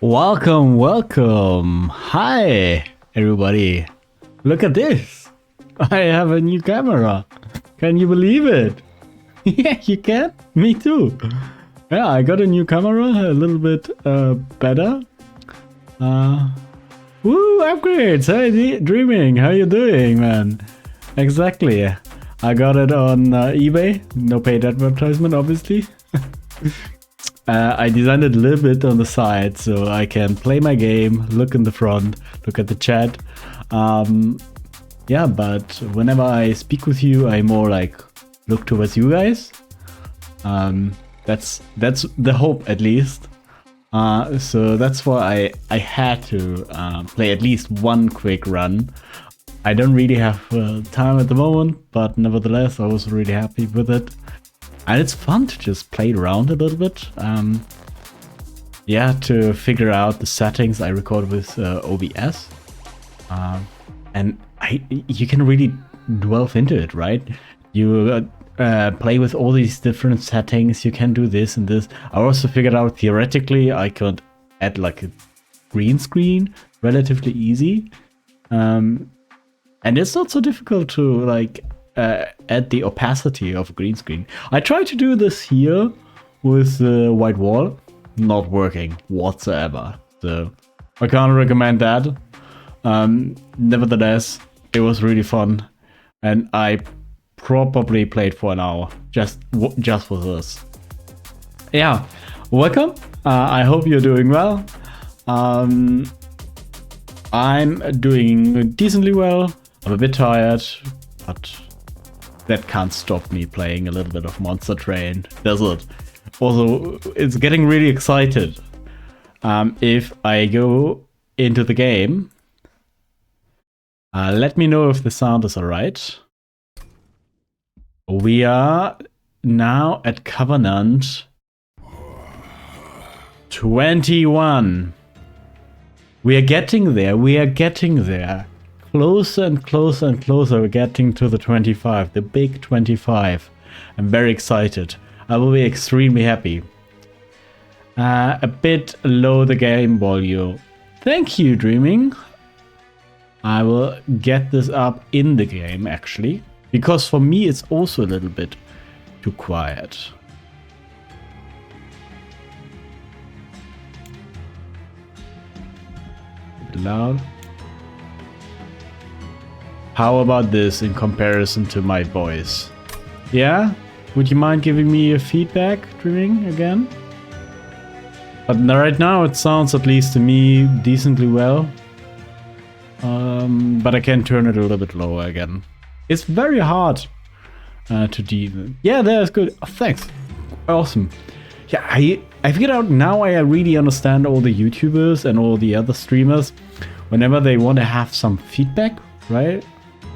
Welcome, welcome. Hi, everybody. Look at this. I have a new camera. Can you believe it? Yeah, you can? Me too. Yeah, I got a new camera, a little bit better. Woo, upgrades. Hey, Dreaming, how you doing, man? Exactly. I got it on eBay. No paid advertisement, obviously. I designed it a little bit on the side so I can play my game, look in the front, look at the chat. Yeah, but whenever I speak with you, I more like look towards you guys. That's the hope, at least. So that's why I had to play at least one quick run. I don't really have time at the moment, but nevertheless, I was really happy with it. And it's fun to just play around a little bit. Yeah, to figure out the settings. I record with OBS. And you can really delve into it, right? You play with all these different settings. You can do this and this. I also figured out theoretically I could add like a green screen relatively easy. And it's not so difficult to like add the opacity of a green screen. I tried to do this here with the white wall, not working whatsoever. So I can't recommend that. Nevertheless, it was really fun, and I probably played for an hour just for this. Yeah, welcome. I hope you're doing well. I'm doing decently well. I'm a bit tired, but that can't stop me playing a little bit of Monster Train, does it? Also, it's getting really excited. If I go into the game, let me know if the sound is alright. We are now at Covenant 21. We are getting there. Closer and closer and closer we're getting to the 25, the big 25. I'm very excited. I will be extremely happy. A bit low the game volume. Thank you, Dreaming. I will get this up in the game, actually. Because for me it's also a little bit too quiet. A bit loud. How about this in comparison to my voice? Yeah? Would you mind giving me a feedback, Dreaming, again? But right now it sounds, at least to me, decently well. But I can turn it a little bit lower again. It's very hard to deal. Yeah, that's good. Oh, thanks. Awesome. Yeah, I figured out now I really understand all the YouTubers and all the other streamers. Whenever they want to have some feedback, right?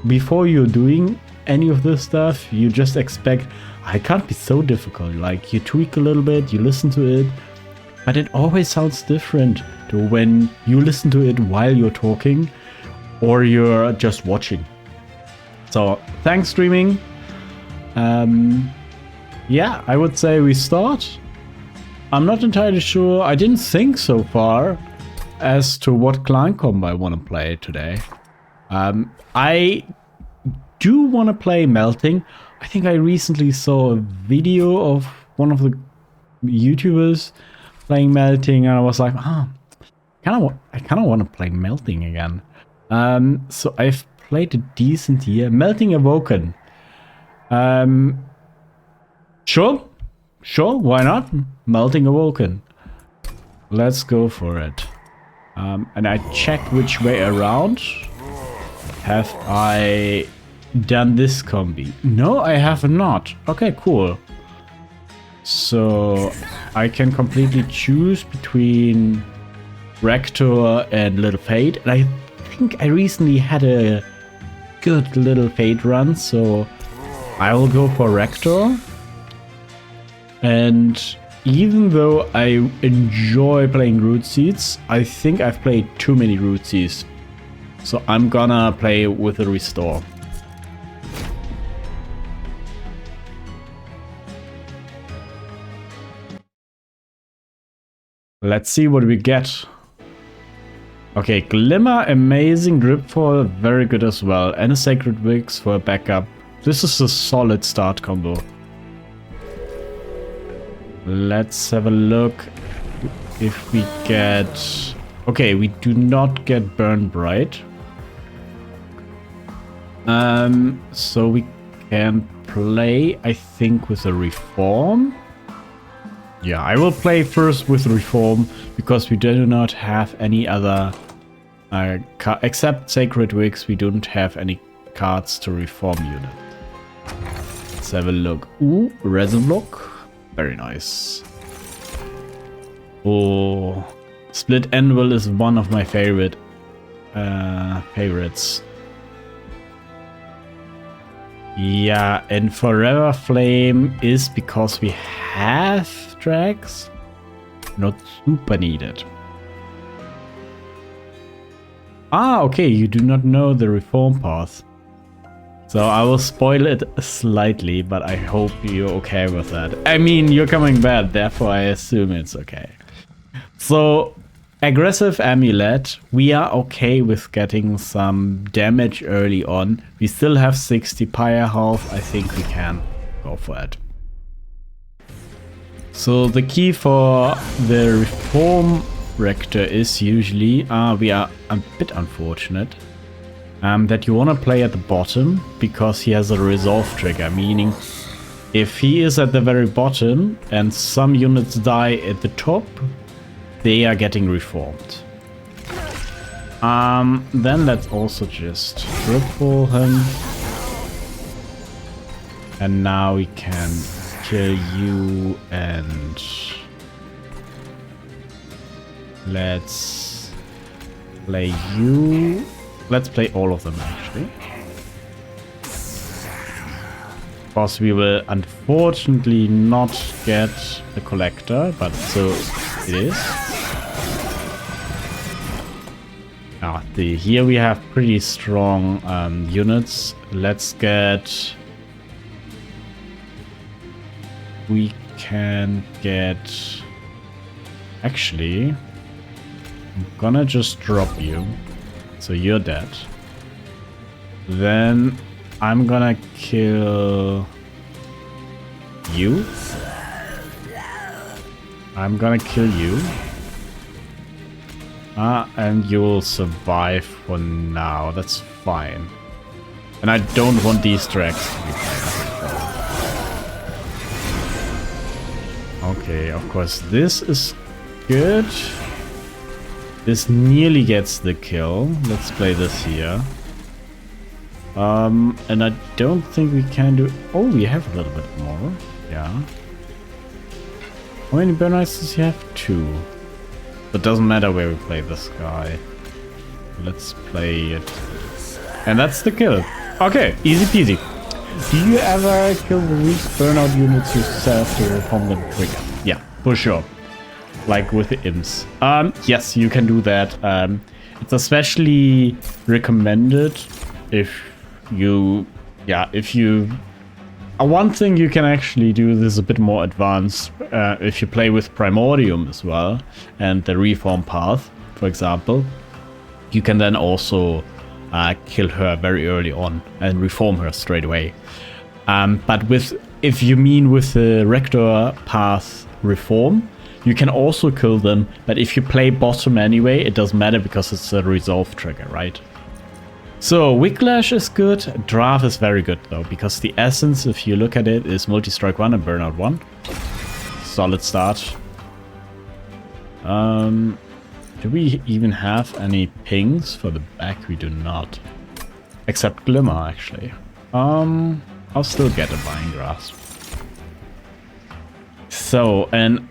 Before you're doing any of this stuff, you just expect, it can't be so difficult. Like, you tweak a little bit, you listen to it, but it always sounds different to when you listen to it while you're talking or you're just watching. So, thanks, Streaming. Yeah, I would say we start. I'm not entirely sure. I didn't think so far as to what clan combo I want to play today. I do want to play Melting. I think I recently saw a video of one of the YouTubers playing Melting, and I was like, I kind of want to play Melting again. So I've played a decent here. Melting Awoken. Sure, why not? Melting Awoken. Let's go for it. And I check which way around. Have I done this combi? No, I have not. Okay, cool. So I can completely choose between Rector and Little Fate. And I think I recently had a good Little Fate run, so I will go for Rector. And even though I enjoy playing Root Seeds, I think I've played too many Root Seeds. So I'm gonna play with a Restore. Let's see what we get. Okay, Glimmer, amazing. Gripfall, very good as well. And a Sacred Wicks for a backup. This is a solid start combo. Let's have a look if we get... Okay, we do not get Burn Bright. So we can play, I think, with a Reform. Yeah, I will play first with Reform because we do not have any other except Sacred Wicks. We don't have any cards to Reform unit. Let's have a look. Ooh, Resin Block. Very nice. Oh, Split Anvil is one of my favorites. Yeah, and Forever Flame is because we have drags, not super needed. Ah, okay, you do not know the Reform path. So I will spoil it slightly, but I hope you're okay with that. I mean, you're coming back, therefore I assume it's okay. So, aggressive Amulet, we are okay with getting some damage early on. We still have 60 Pyre health, I think we can go for it. So the key for the Reform Rector is usually, we are a bit unfortunate, that you want to play at the bottom because he has a resolve trigger, meaning if he is at the very bottom and some units die at the top, they are getting reformed. Then let's also just triple him. And now we can kill you and let's play you. Let's play all of them actually. Because we will unfortunately not get the collector, but so it is. Here we have pretty strong units. Let's get... We can get... Actually, I'm gonna just drop you. So you're dead. Then I'm gonna kill you. I'm gonna kill you. And you'll survive for now. That's fine. And I don't want these tracks to be played. Okay, of course, this is good. This nearly gets the kill. Let's play this here. And I don't think we can do... Oh, we have a little bit more. Yeah. How many burn ice does he have? 2. But doesn't matter where we play this guy. Let's play it. And that's the kill. Okay, easy peasy. Do you ever kill the weak burnout units yourself to reform them quicker? Yeah, for sure. Like with the imps. Yes, you can do that. It's especially recommended if you... Yeah, if you... One thing you can actually do this a bit more advanced if you play with Primordium as well and the reform path, for example. You can then also kill her very early on and reform her straight away. But if you mean with the Rector path reform, you can also kill them, but if you play bottom anyway, it doesn't matter because it's a resolve trigger, right? So, Wicklash is good. Draft is very good though, because the essence, if you look at it, is Multi-Strike 1 and Burnout 1. Solid start. Do we even have any pings for the back? We do not. Except Glimmer, actually. I'll still get a Vine Grasp. So, an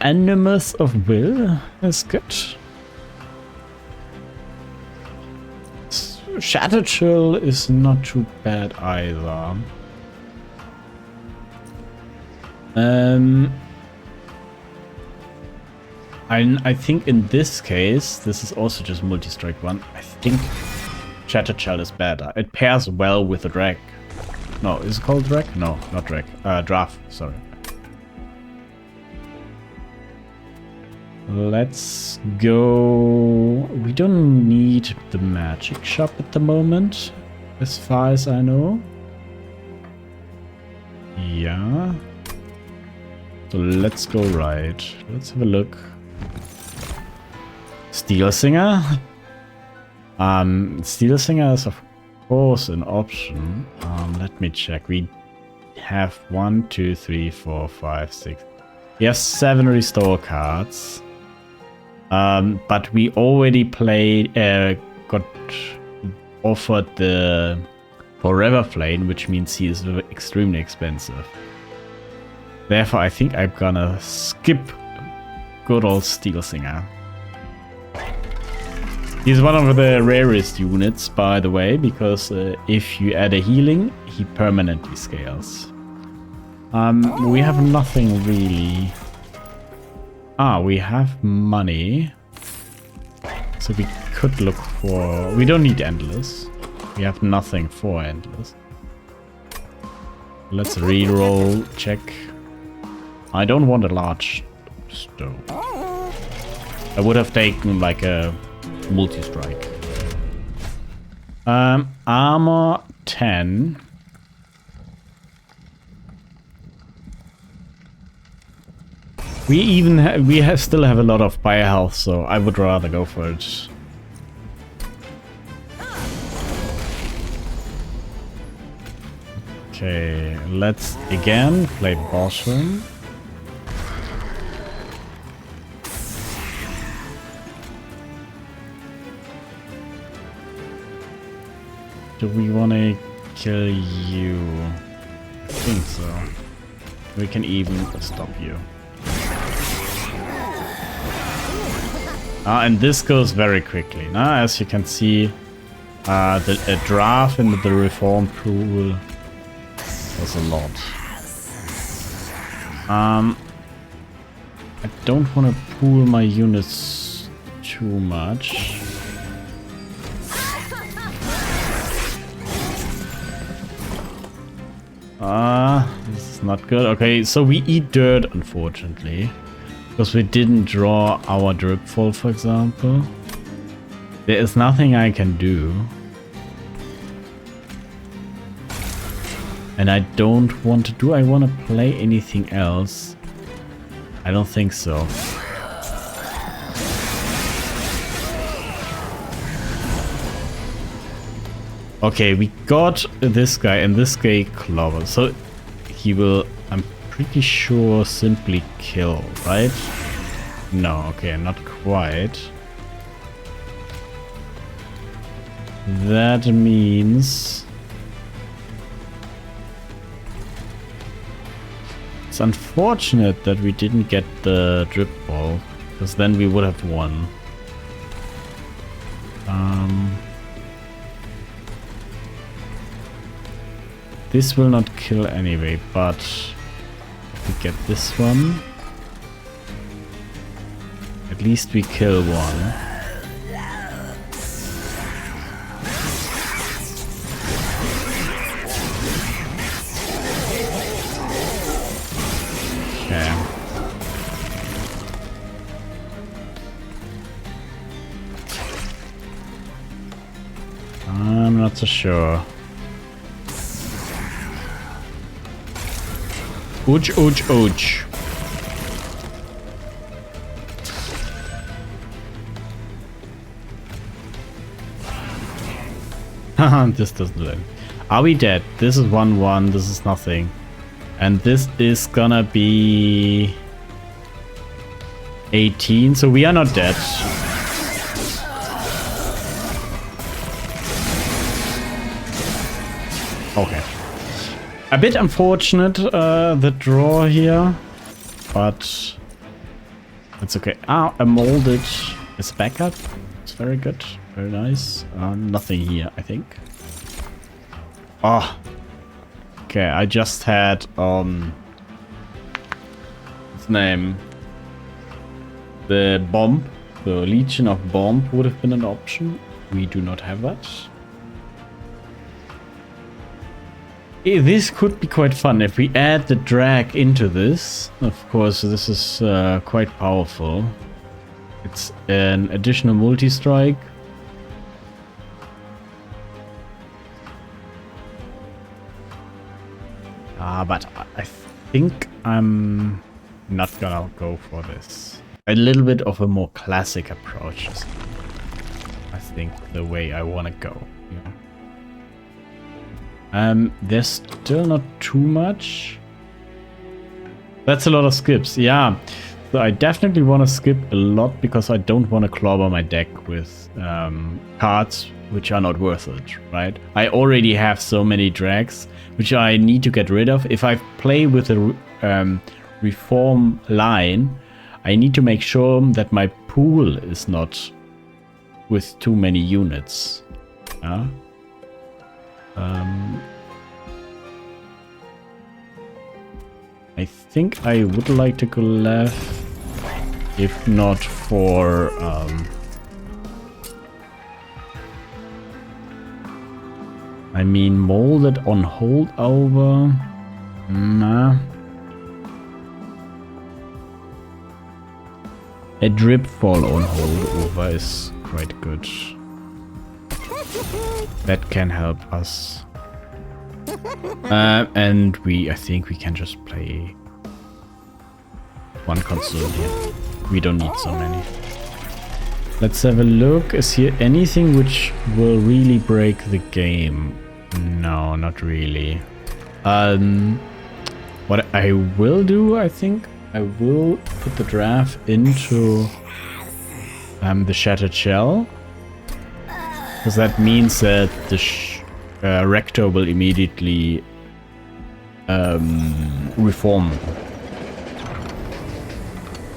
Animus of Will is good. Shatter Chill is not too bad either. I think in this case, this is also just Multi-Strike 1. I think Shatter Chill is better. It pairs well with the Drag. No, is it called Drag? No, not Drag. Draft, sorry. Let's go. We don't need the magic shop at the moment, as far as I know. Yeah. So let's go right. Let's have a look. Steel Singer. Steel Singer is of course an option. Let me check. We have 1, 2, 3, 4, 5, 6. We have 7 restore cards. But we already played, got offered the Forever Flame, which means he is extremely expensive. Therefore, I think I'm gonna skip good old Steel Singer. He's one of the rarest units, by the way, because if you add a healing, he permanently scales. We have nothing really. We have money. So we could look for... We don't need Endless. We have nothing for Endless. Let's reroll, check. I don't want a large stone. I would have taken like a multi-strike. Armor 10. We still have a lot of fire health, so I would rather go for it. Okay, let's again play Boschum. Do we want to kill you? I think so. We can even stop you. And this goes very quickly. Now, as you can see, the draft into the reform pool was a lot. I don't want to pool my units too much. This is not good. Okay, so we eat dirt, unfortunately. Because we didn't draw our Dripfall, for example. There is nothing I can do. And I don't want to do... I want to play anything else. I don't think so. Okay, we got this guy and this guy Clover. So he will... I'm pretty sure simply kill, right? No, okay, not quite. That means it's unfortunate that we didn't get the drip ball, because then we would have won. This will not kill anyway, but we get this one. At least we kill one. Okay. I'm not so sure. Ouch, ouch, ouch. Haha, this doesn't work. Are we dead? This is 1-1, this is nothing. And this is gonna be 18, so we are not dead. Okay. A bit unfortunate, the draw here, but it's okay. A molded is backup. It's very good, very nice. Nothing here, I think. Oh, okay. I just had its name. The bomb, the Legion of Bomb would have been an option. We do not have that. This could be quite fun if we add the drag into this. Of course, this is quite powerful. It's an additional multi-strike. But I think I'm not gonna go for this. A little bit of a more classic approach is, I think, the way I want to go. Yeah. There's still not too much. That's a lot of skips. Yeah. So I definitely want to skip a lot because I don't want to clobber my deck with cards which are not worth it, right? I already have so many drags which I need to get rid of. If I play with a reform line, I need to make sure that my pool is not with too many units. I think I would like to go left, if not for I mean, molded on holdover. Nah. A drip fall on holdover is quite good. That can help us. And I think we can just play one console here. We don't need so many. Let's have a look. Is here anything which will really break the game? No, not really. What I will do, I think, I will put the draft into the Shattered Shell. Because that means that the Rector will immediately reform.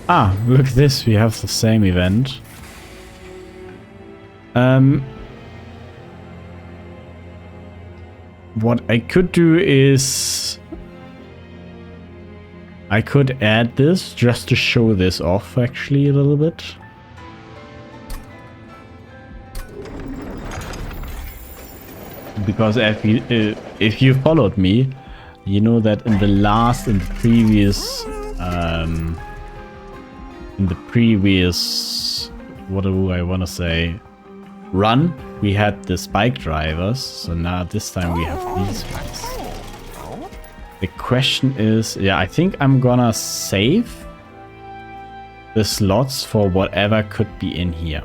Ah, look at this, we have the same event. What I could do is I could add this just to show this off actually a little bit. Because if you followed me, you know that in the previous, what do I want to say, run, we had the spike drivers, so now this time we have these ones. The question is, yeah, I think I'm gonna save the slots for whatever could be in here.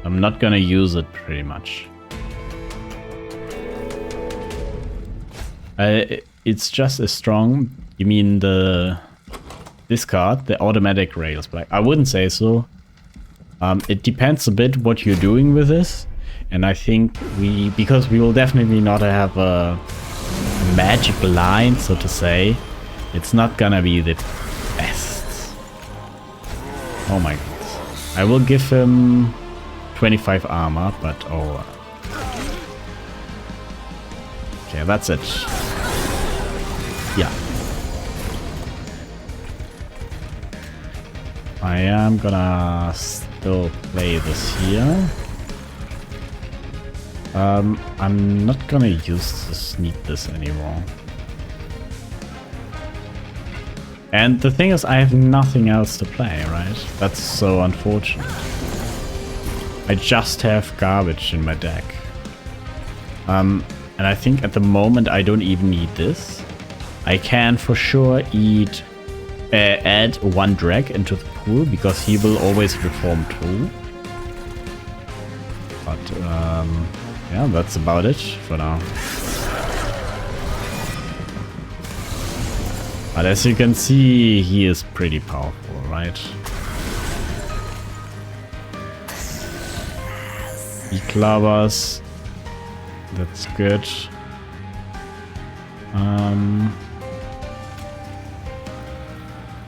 I'm not gonna use it pretty much. It's just as strong. You mean this card, the automatic rails black? I wouldn't say so. It depends a bit what you're doing with this, and I think because we will definitely not have a magic line, so to say, it's not gonna be the best. Oh my god! I will give him 25 armor, but oh. Okay, that's it. Yeah. I am gonna still play this here. I'm not gonna need this anymore. And the thing is, I have nothing else to play, right? That's so unfortunate. I just have garbage in my deck. And I think at the moment I don't even need this. I can for sure add one drag into the pool because he will always reform too. But yeah, that's about it for now. But as you can see, he is pretty powerful, right? He clovers. That's good.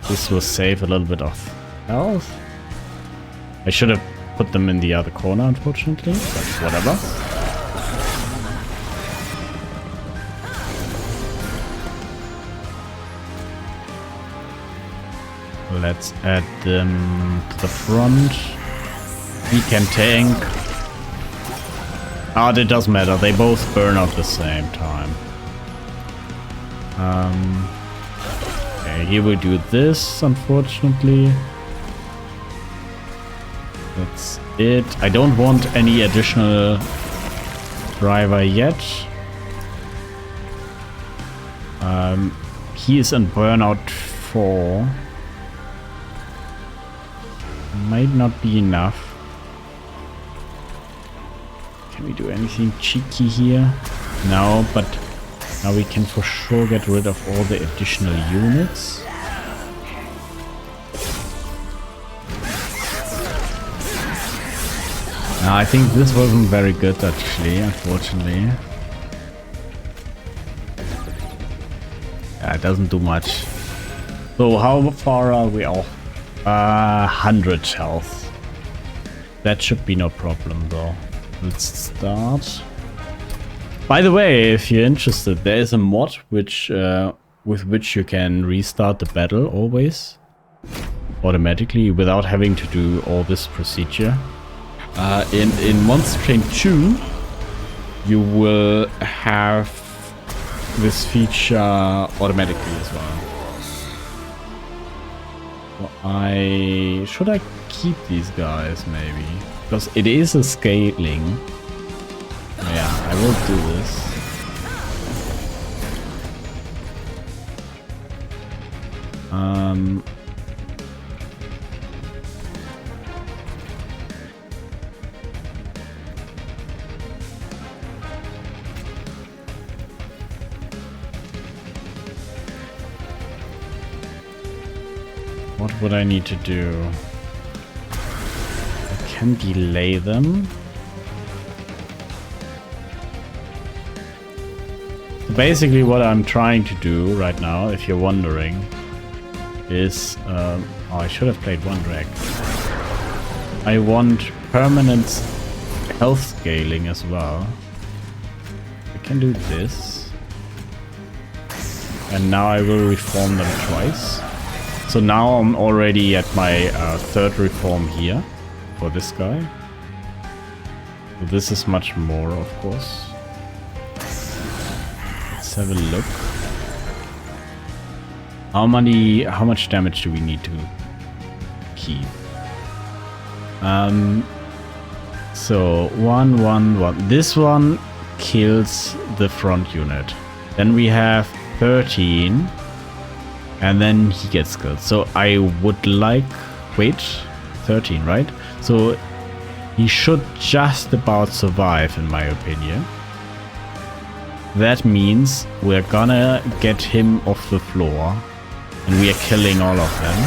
This will save a little bit of health. I should have put them in the other corner, unfortunately, but whatever. Let's add them to the front. He can tank. Ah, it doesn't matter. They both burn at the same time. Okay, he will do this, unfortunately. That's it. I don't want any additional driver yet. He is on burnout 4. Might not be enough. Can we do anything cheeky here? No, but now we can for sure get rid of all the additional units. I think this wasn't very good actually, unfortunately. Yeah, it doesn't do much. So how far are we off? 100 health. That should be no problem though. Let's start. By the way, if you're interested, there is a mod which with which you can restart the battle always automatically without having to do all this procedure. In Monster Train 2, you will have this feature automatically as well. So should I keep these guys maybe? Because it is a scaling. Yeah, I will do this. What would I need to do? I can delay them. So basically what I'm trying to do right now, if you're wondering, is... oh, I should have played one drag. I want permanent health scaling as well. I can do this. And now I will reform them twice. So now I'm already at my third reform here for this guy. So this is much more, of course. Let's have a look. How much damage do we need to keep? So 1, 1, 1. This one kills the front unit. Then we have 13. And then he gets killed. So I would like... Wait, 13, right? So he should just about survive, in my opinion. That means we're gonna get him off the floor. And we are killing all of them.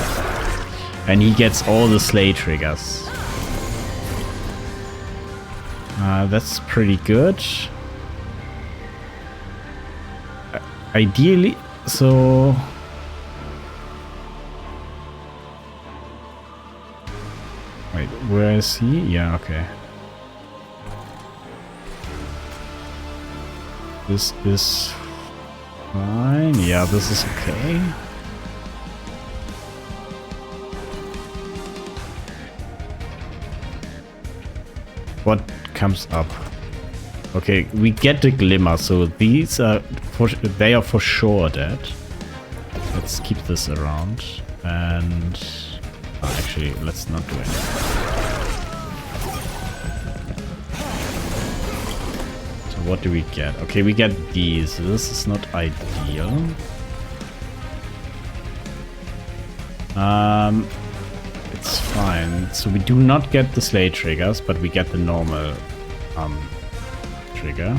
And he gets all the slay triggers. That's pretty good. Ideally... So... Wait, where is he? Yeah, okay. This is fine. Yeah, this is okay. What comes up? Okay, we get the glimmer, so these are they are for sure dead. Let's keep this around and. Actually, let's not do anything. So what do we get? Okay, we get these. This is not ideal. It's fine. So we do not get the slay triggers, but we get the normal trigger.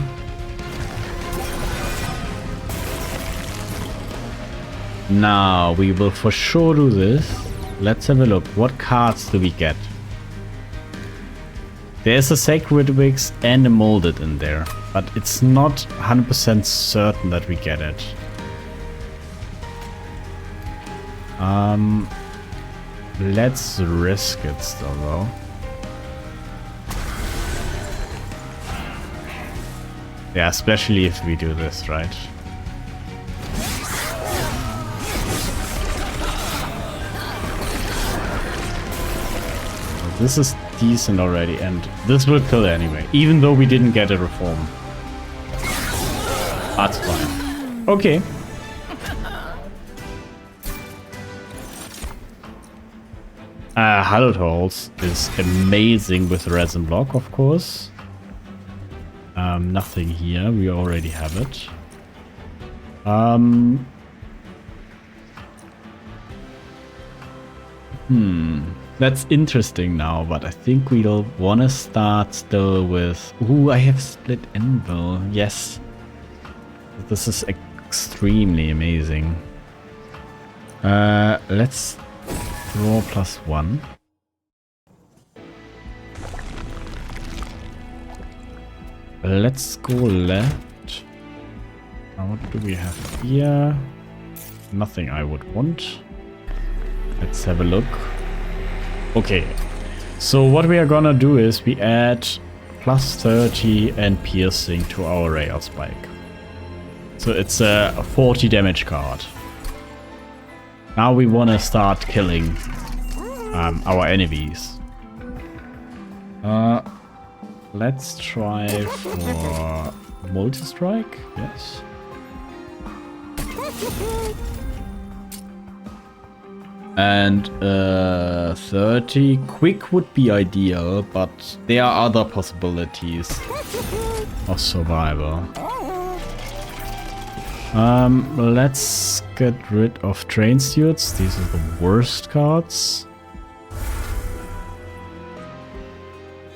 Now we will for sure do this. Let's have a look. What cards do we get? There's a Sacred Wix and a Molded in there, but it's not 100% certain that we get it. Let's risk it still though. Yeah, especially if we do this, right? This is decent already, and this will kill anyway, even though we didn't get a reform. That's fine. Okay. Hallowed Halls is amazing with resin block, of course. Nothing here. We already have it. That's interesting now, but I think we'll want to start still with... Ooh, I have split anvil. Yes. This is extremely amazing. Let's draw +1. Let's go left. Now what do we have here? Nothing I would want. Let's have a look. Okay, so what we are gonna do is we add +30 and piercing to our rail spike. So it's a 40 damage card. Now we wanna start killing our enemies. Let's try for multi-strike, yes. And 30 quick would be ideal, but there are other possibilities of survival. Let's get rid of train stewards. These are the worst cards.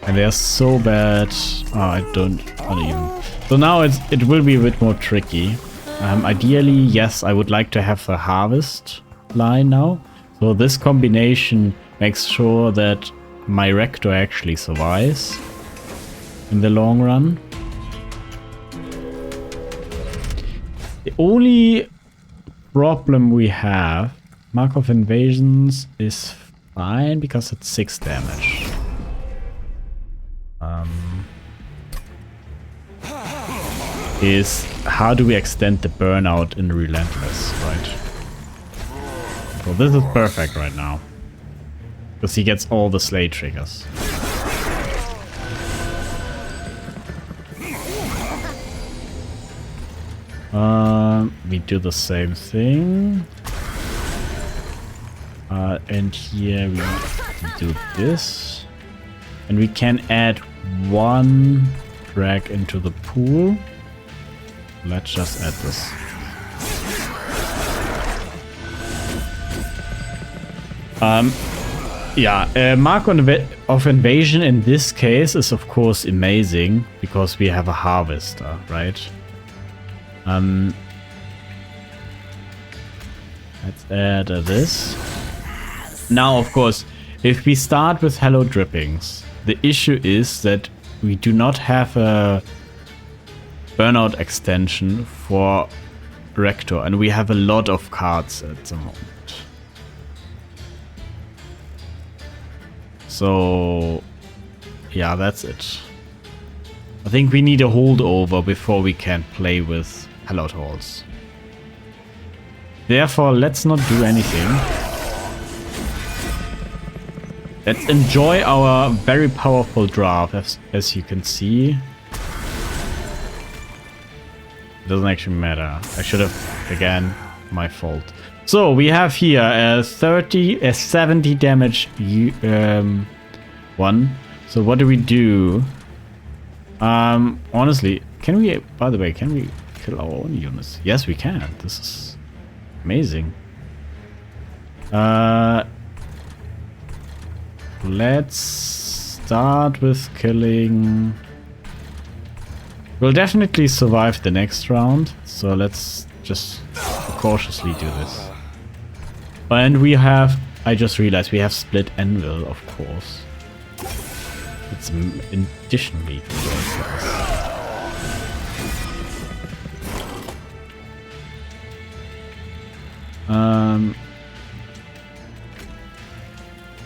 And they're so bad. Oh, I don't even. So now it will be a bit more tricky. Ideally, yes, I would like to have a harvest line now. So this combination makes sure that my Rector actually survives in the long run. The only problem we have, Mark of Invasions is fine because it's 6 damage. Is how do we extend the burnout in Relentless, right? So this is perfect right now. Because he gets all the slay triggers. We do the same thing. And here we do this. And we can add 1 drag into the pool. Let's just add this. Mark of Invasion in this case is of course amazing because we have a harvester, right? Let's add this. Now, of course, if we start with Hallowed Drippings, the issue is that we do not have a burnout extension for Rector, and we have a lot of cards at the moment. So, yeah, that's it. I think we need a holdover before we can play with Hallowed Halls. Therefore, let's not do anything. Let's enjoy our very powerful draft, as you can see. It doesn't actually matter. I should have, again, my fault. So we have here a 70 damage one. So what do we do? Honestly, can we, by the way, can we kill our own units? Yes, we can. This is amazing. Let's start with killing. We'll definitely survive the next round, so let's just cautiously do this. And we have, I just realized we have split anvil, of course. It's additionally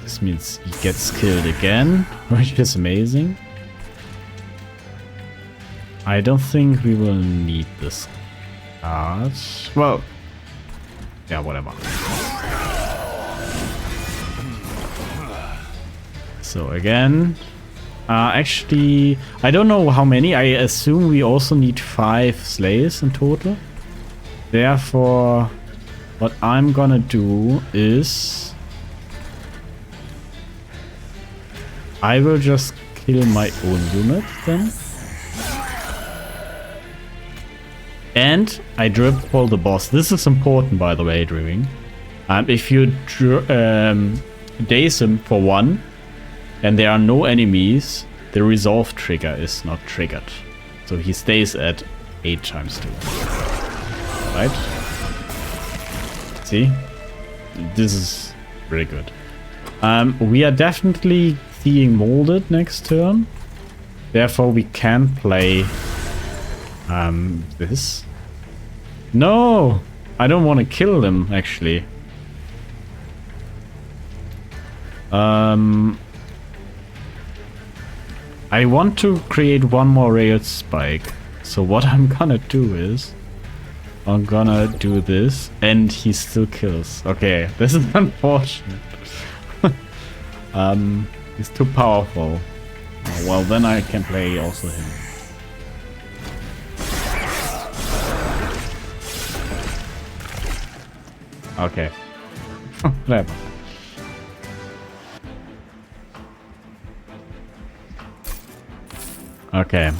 this means he gets killed again, which is amazing. I don't think we will need this card. Well, yeah, whatever. So again, actually, I don't know how many. I assume we also need 5 slays in total. Therefore, what I'm gonna do is I will just kill my own unit then. And I drip pull the boss. This is important, by the way, Dreaming. If you daze him for 1 and there are no enemies, the resolve trigger is not triggered. So he stays at 8 times 2. Right? See? This is really good. We are definitely seeing molded next turn. Therefore, we can play this. No! I don't want to kill them, actually. I want to create one more rail spike. So what I'm gonna do is I'm gonna do this and he still kills. Okay, this is unfortunate. He's too powerful. Well, then I can play also him. Okay. Whatever. Okay.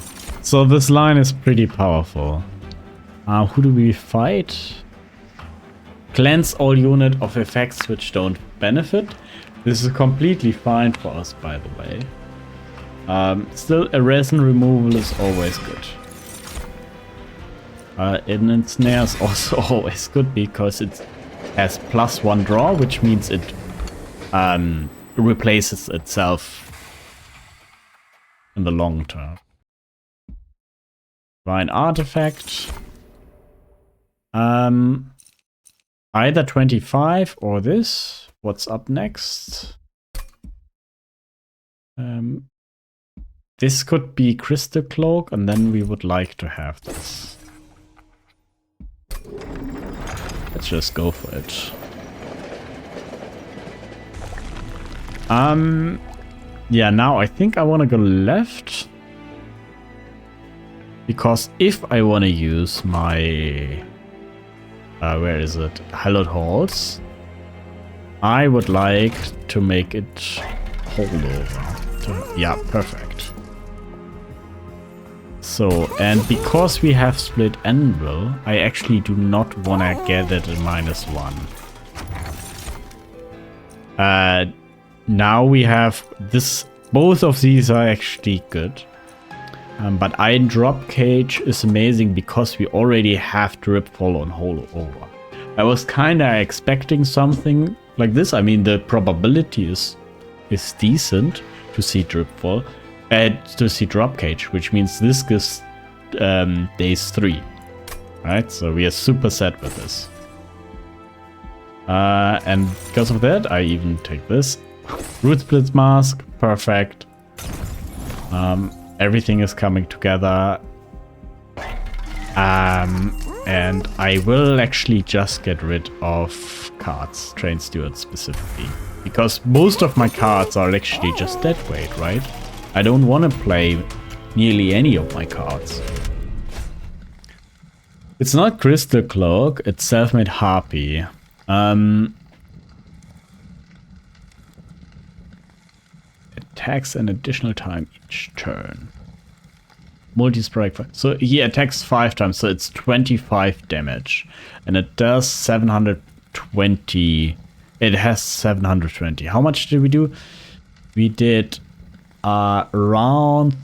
So this line is pretty powerful. Who do we fight? Cleanse all unit of effects which don't benefit. This is completely fine for us, by the way. Still, a resin removal is always good. And ensnare is also always good because it has +1 draw, which means it replaces itself in the long term. Divine artifact. Either 25 or this. What's up next? This could be Crystal Cloak, and then we would like to have this. Let's just go for it. Yeah, now I think I want to go left. Because if I want to use my... where is it? Hallowed Halls. I would like to make it holdover. Yeah, perfect. So, and because we have split anvil, I actually do not want to get it at -1. Now we have this. Both of these are actually good. But Iron Drop Cage is amazing because we already have Dripfall on holdover. I was kinda expecting something like this. I mean, the probability is decent to see Dripfall, to see Drop Cage, which means this gives days 3. Right, so we are super set with this. And because of that, I even take this. Root Splits Mask, perfect. Everything is coming together. And I will actually just get rid of cards, Train Steward specifically. Because most of my cards are actually just dead weight, right? I don't want to play nearly any of my cards. It's not Crystal Cloak, it's Self-Made Harpy. Attacks an additional time each turn. Multi-strike. So he attacks 5 times, so it's 25 damage. And it does 720. It has 720. How much did we do? We did around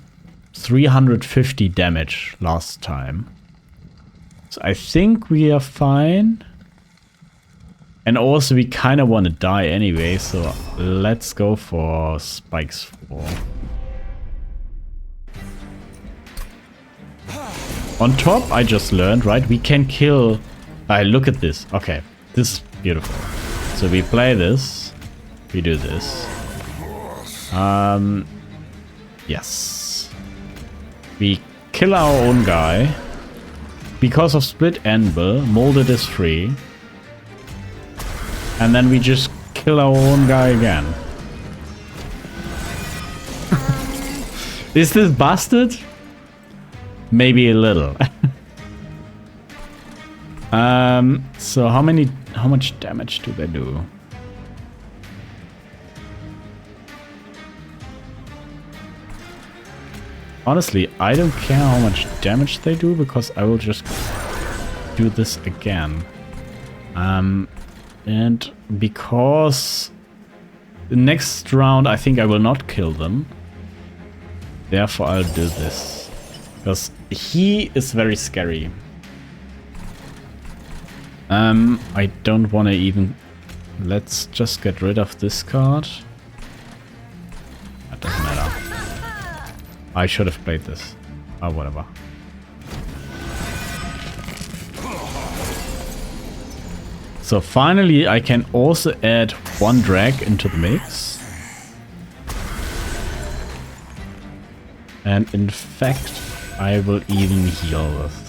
350 damage last time. So I think we are fine. And also we kind of want to die anyway, so let's go for Spikes 4. On top, I just learned, right? We can kill... look at this. Okay, this is beautiful. So we play this. We do this. Yes. We kill our own guy. Because of Split Anvil, Molded is free. And then we just kill our own guy again. Is this busted? Maybe a little. So how much damage do they do? Honestly, I don't care how much damage they do because I will just do this again. And because the next round I think I will not kill them. Therefore I'll do this. Because he is very scary. I don't want to even... Let's just get rid of this card. That doesn't matter. I should have played this. Oh, whatever. So finally I can also add one drag into the mix. And in fact, I will even heal with.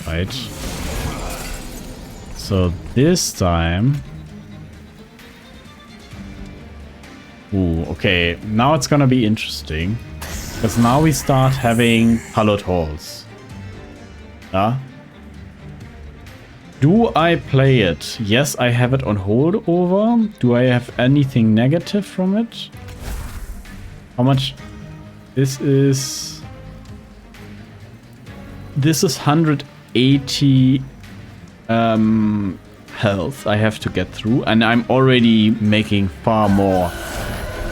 Right. So this time... Ooh, okay. Now it's gonna be interesting. Because now we start having hallowed halls. Yeah. Do I play it? Yes, I have it on hold over. Do I have anything negative from it? How much? This is 180 health I have to get through, and I'm already making far more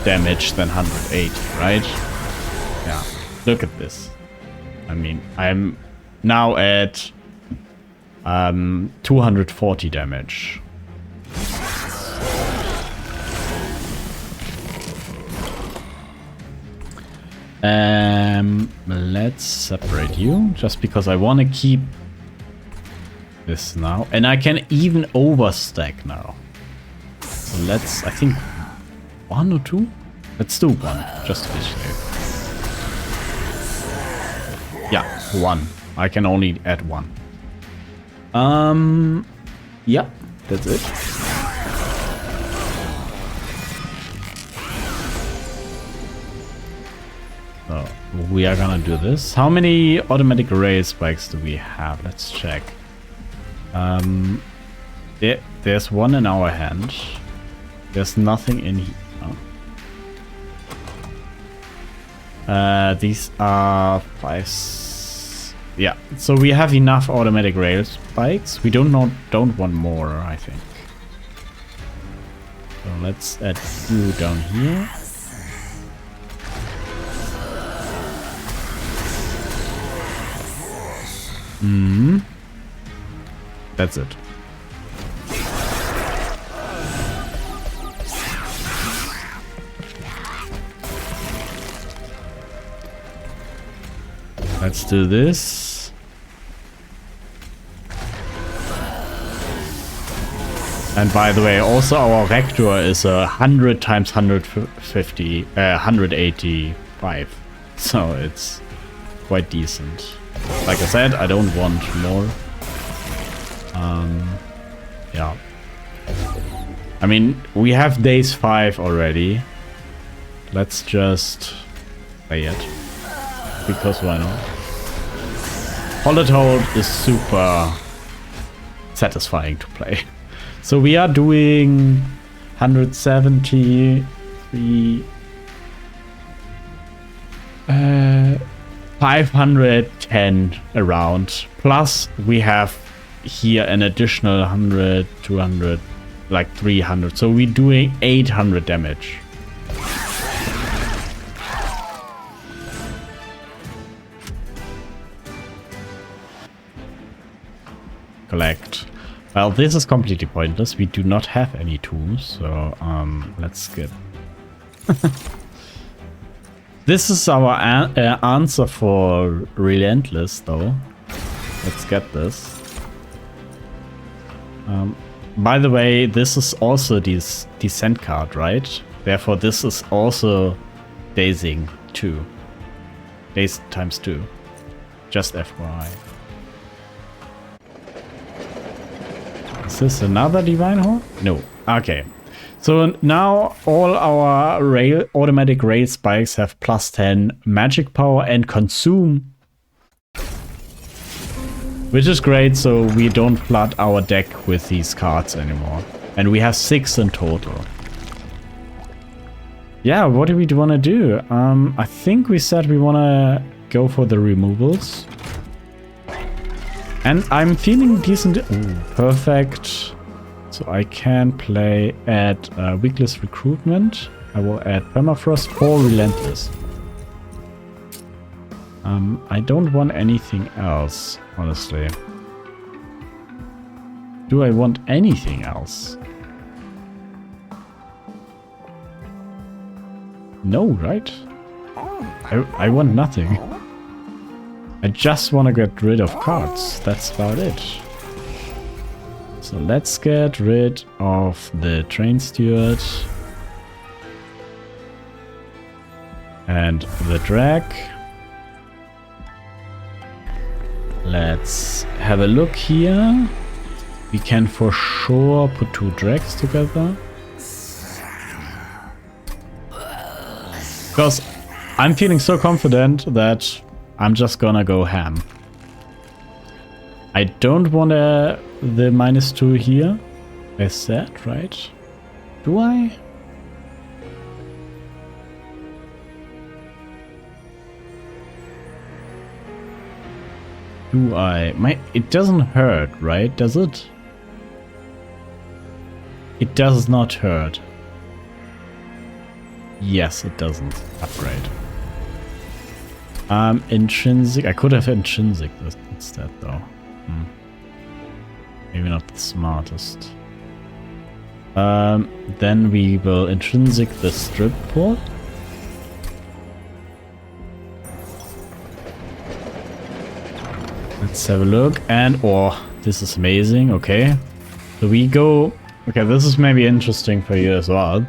damage than 180, right? Yeah. Look at this. I mean, I'm now at 240 damage. Let's separate you, just because I want to keep this now. And I can even overstack now. So let's, I think, 1 or 2? Let's do 1, just to be safe. Yeah, 1. I can only add 1. Yeah, that's it. So, we are gonna do this. How many automatic rail spikes do we have? Let's check. There's one in our hand. There's nothing in here. These are 5... Yeah, so we have enough automatic rail spikes. We don't want more, I think. So let's add you down here. That's it. Let's do this. And by the way, also our Rector is 100 times 150, 185. So it's quite decent. Like I said, I don't want more. Yeah. I mean, we have days 5 already. Let's just play it. Because why not? Hallowed Hold is super satisfying to play. So we are doing 173... 510 around. Plus we have here an additional 100, 200, like 300. So we're doing 800 damage. Collect. Well, this is completely pointless. We do not have any tools, so let's skip. This is our answer for Relentless, though. Let's get this. By the way, this is also this descent card, right? Therefore, this is also dazing 2. Daze times 2. Just FYI. Is this another Divine Horde? No. Okay. So now all our automatic rail spikes have plus 10 magic power and consume. Which is great, so we don't flood our deck with these cards anymore. And we have 6 in total. Yeah, what do we want to do? I think we said we want to go for the removals. And I'm feeling decent. Ooh, perfect. So I can play at Weakless Recruitment. I will add Permafrost or Relentless. I don't want anything else, honestly. Do I want anything else? No, right? I want nothing. I just want to get rid of cards. That's about it. So let's get rid of the Train Steward. And the Drag. Let's have a look here. We can for sure put 2 Drags together. Because I'm feeling so confident that I'm just gonna go ham. I don't want the -2 here, as said, right? Do I? Do I? It doesn't hurt, right? Does it? It does not hurt. Yes, it doesn't. Upgrade. Intrinsic. I could have intrinsic this instead, though. Maybe not the smartest. Then we will intrinsic the strip port. Let's have a look. And, oh, this is amazing. Okay. So we go... Okay, this is maybe interesting for you as well.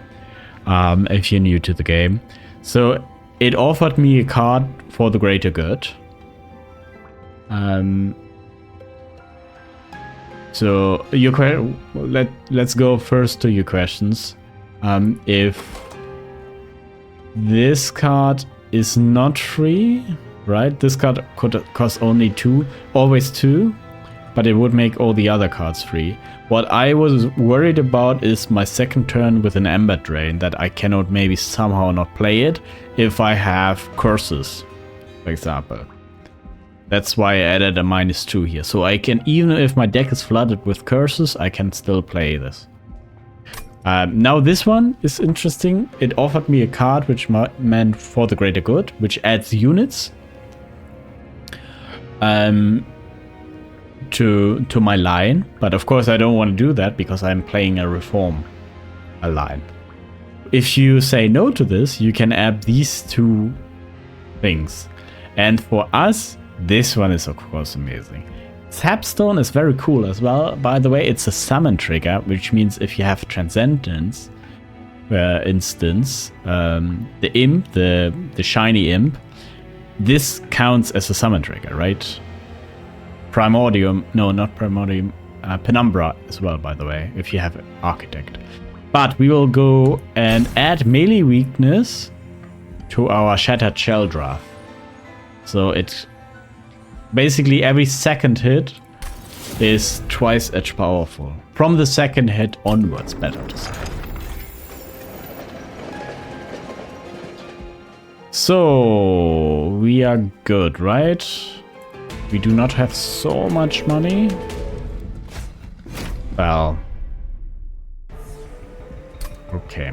If you're new to the game. So it offered me a card for the greater good. So let's go first to your questions. If this card is not free, right? This card could cost only 2, always 2, but it would make all the other cards free. What I was worried about is my second turn with an Ember Drain, that I cannot maybe somehow not play it if I have curses, for example. That's why I added a -2 here. So I can, even if my deck is flooded with curses, I can still play this. Now this one is interesting. It offered me a card which meant for the greater good, which adds units. To my line, but of course I don't want to do that because I'm playing a reform line. If you say no to this, you can add these 2 things. And for us, this one is of course amazing. Sapstone is very cool as well. By the way, it's a summon trigger, which means if you have Transcendence, for instance, the imp, the shiny imp, this counts as a summon trigger, right? Primordium, no, not Primordium, Penumbra as well, by the way, if you have Architect. But we will go and add melee weakness to our Shattered Shell draft. So it basically every second hit is twice as powerful. From the second hit onwards, better to say. So we are good, right? We do not have so much money. Well. Okay.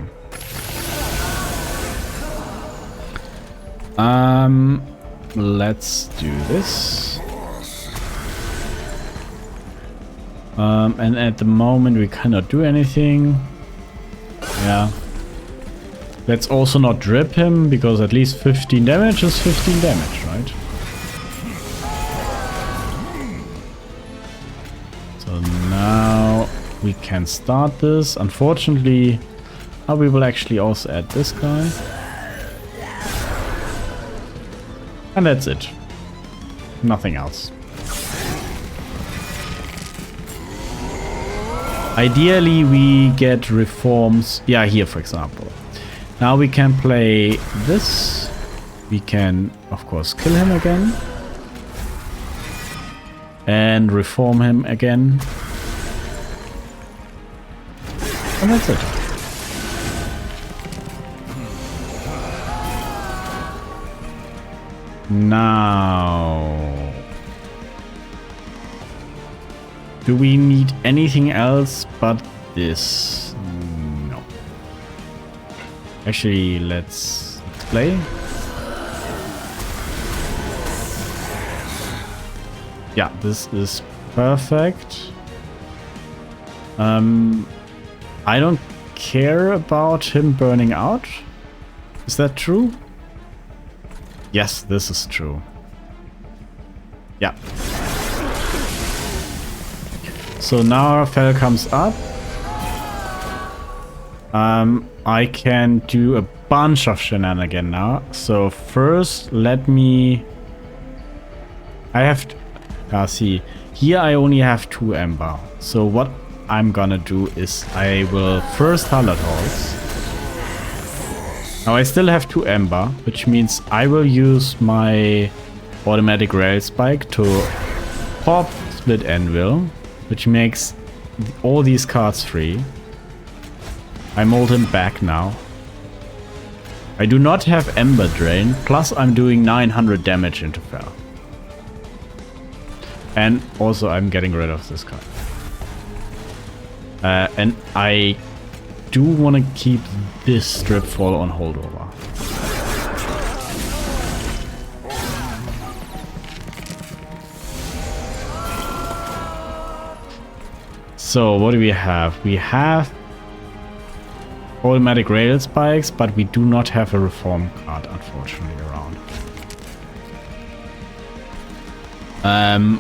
Let's do this. And at the moment we cannot do anything. Yeah. Let's also not drip him, because at least 15 damage is 15 damage, right? So now we can start this. Unfortunately, we will actually also add this guy. And that's it. Nothing else. Ideally, we get reforms. Yeah, here, for example. Now we can play this. We can, of course, kill him again. And reform him again. And that's it. Now, do we need anything else but this? No. Actually, let's play. Yeah, this is perfect. I don't care about him burning out. Is that true? Yes, this is true. Yeah. So now Fel comes up. I can do a bunch of shenanigans now. So first, let me... I have to... see. Here I only have 2 Ember. So what I'm gonna do is I will first Halot Halls. Now I still have 2 Ember, which means I will use my automatic Rail Spike to pop Split Anvil, which makes all these cards free. I mold him back now. I do not have Ember Drain, plus I'm doing 900 damage into Fel. And also I'm getting rid of this card. And I do want to keep this Strip Fall on holdover. So what do we have? We have automatic Rail Spikes, but we do not have a Reform card, unfortunately, around.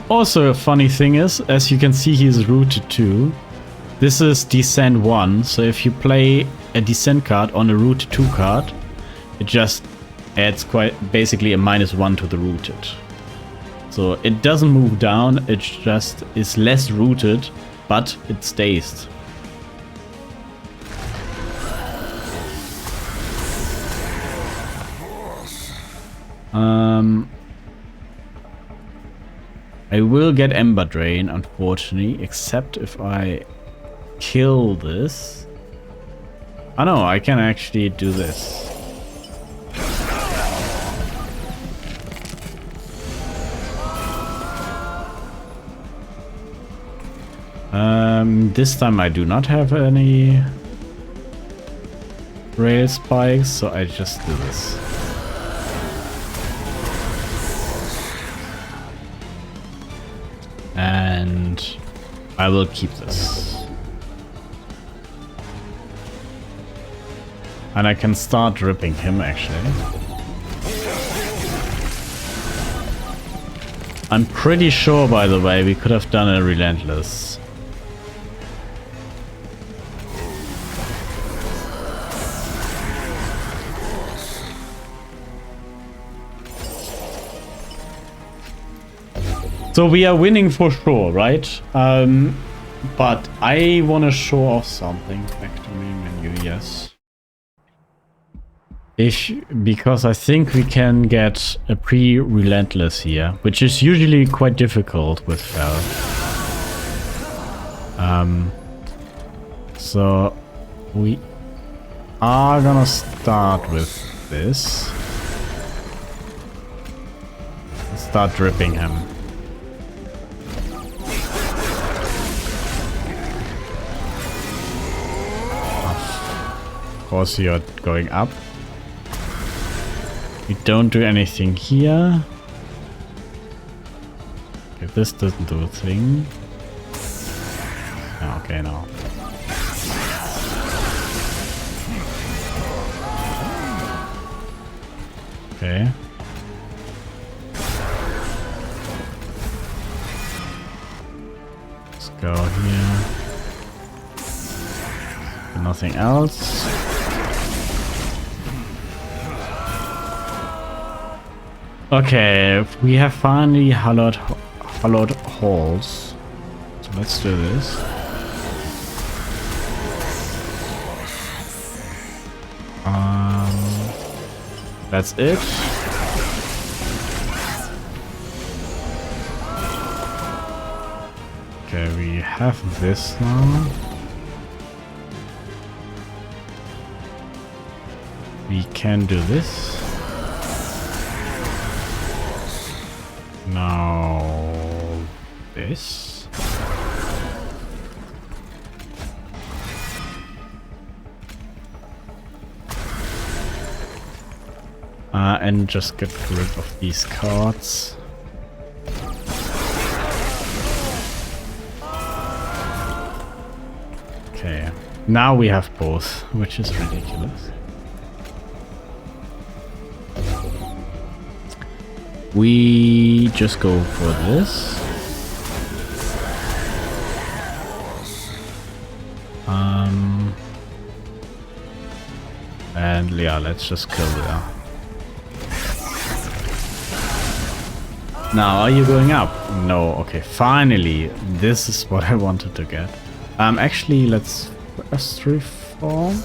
Also a funny thing is, as you can see, he is rooted 2. This is Descent 1, so if you play a Descent card on a Root 2 card, it just adds basically a -1 to the rooted. So it doesn't move down, it just is less rooted, but it stays. I will get Ember Drain, unfortunately, except if I kill this. Oh no, I can actually do this. This time I do not have any Rail Spikes, so I just do this. And I will keep this. And I can start ripping him, actually. I'm pretty sure, by the way, we could have done a Relentless. So we are winning for sure, right? But I want to show off something. Factory menu, yes. Because I think we can get a pre-Relentless here, which is usually quite difficult with Fel. So we are gonna start with this. Start dripping him. Of course you're going up. We don't do anything here. Okay, this doesn't do a thing. Oh, okay, now. Okay. Let's go here. Nothing else. Okay, we have finally hollowed halls. So let's do this. That's it. Okay, we have this now. We can do this. Now this. And just get rid of these cards. Okay, now we have both, which is ridiculous. We just go for this. And yeah, let's just kill there. Now, are you going up? No, okay, finally, this is what I wanted to get. Actually, let's first reform,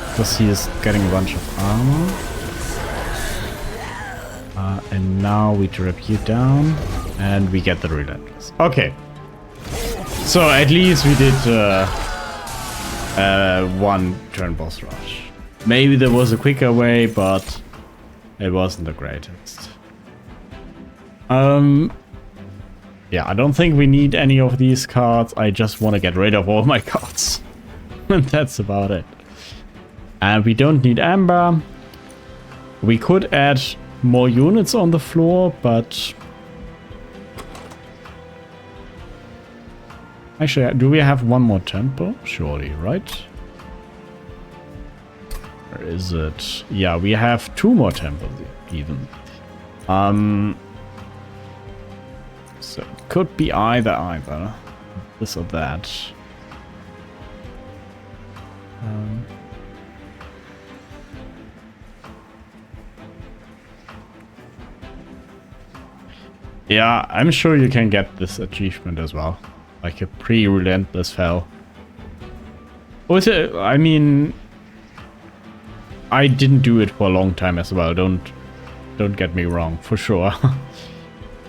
because he is getting a bunch of armor. And now we drop you down, and we get the Relentless. Okay. So at least we did one turn boss rush. Maybe there was a quicker way, but it wasn't the greatest. Yeah, I don't think we need any of these cards. I just want to get rid of all my cards. And that's about it. And we don't need Amber. We could add more units on the floor, but... Actually, do we have one more temple? Surely, right? Where is it? Yeah, we have 2 more temples even. So it could be either. This or that. Yeah, I'm sure you can get this achievement as well. Like a pre-relentless fell. Also, I mean, I didn't do it for a long time as well. Don't get me wrong, for sure.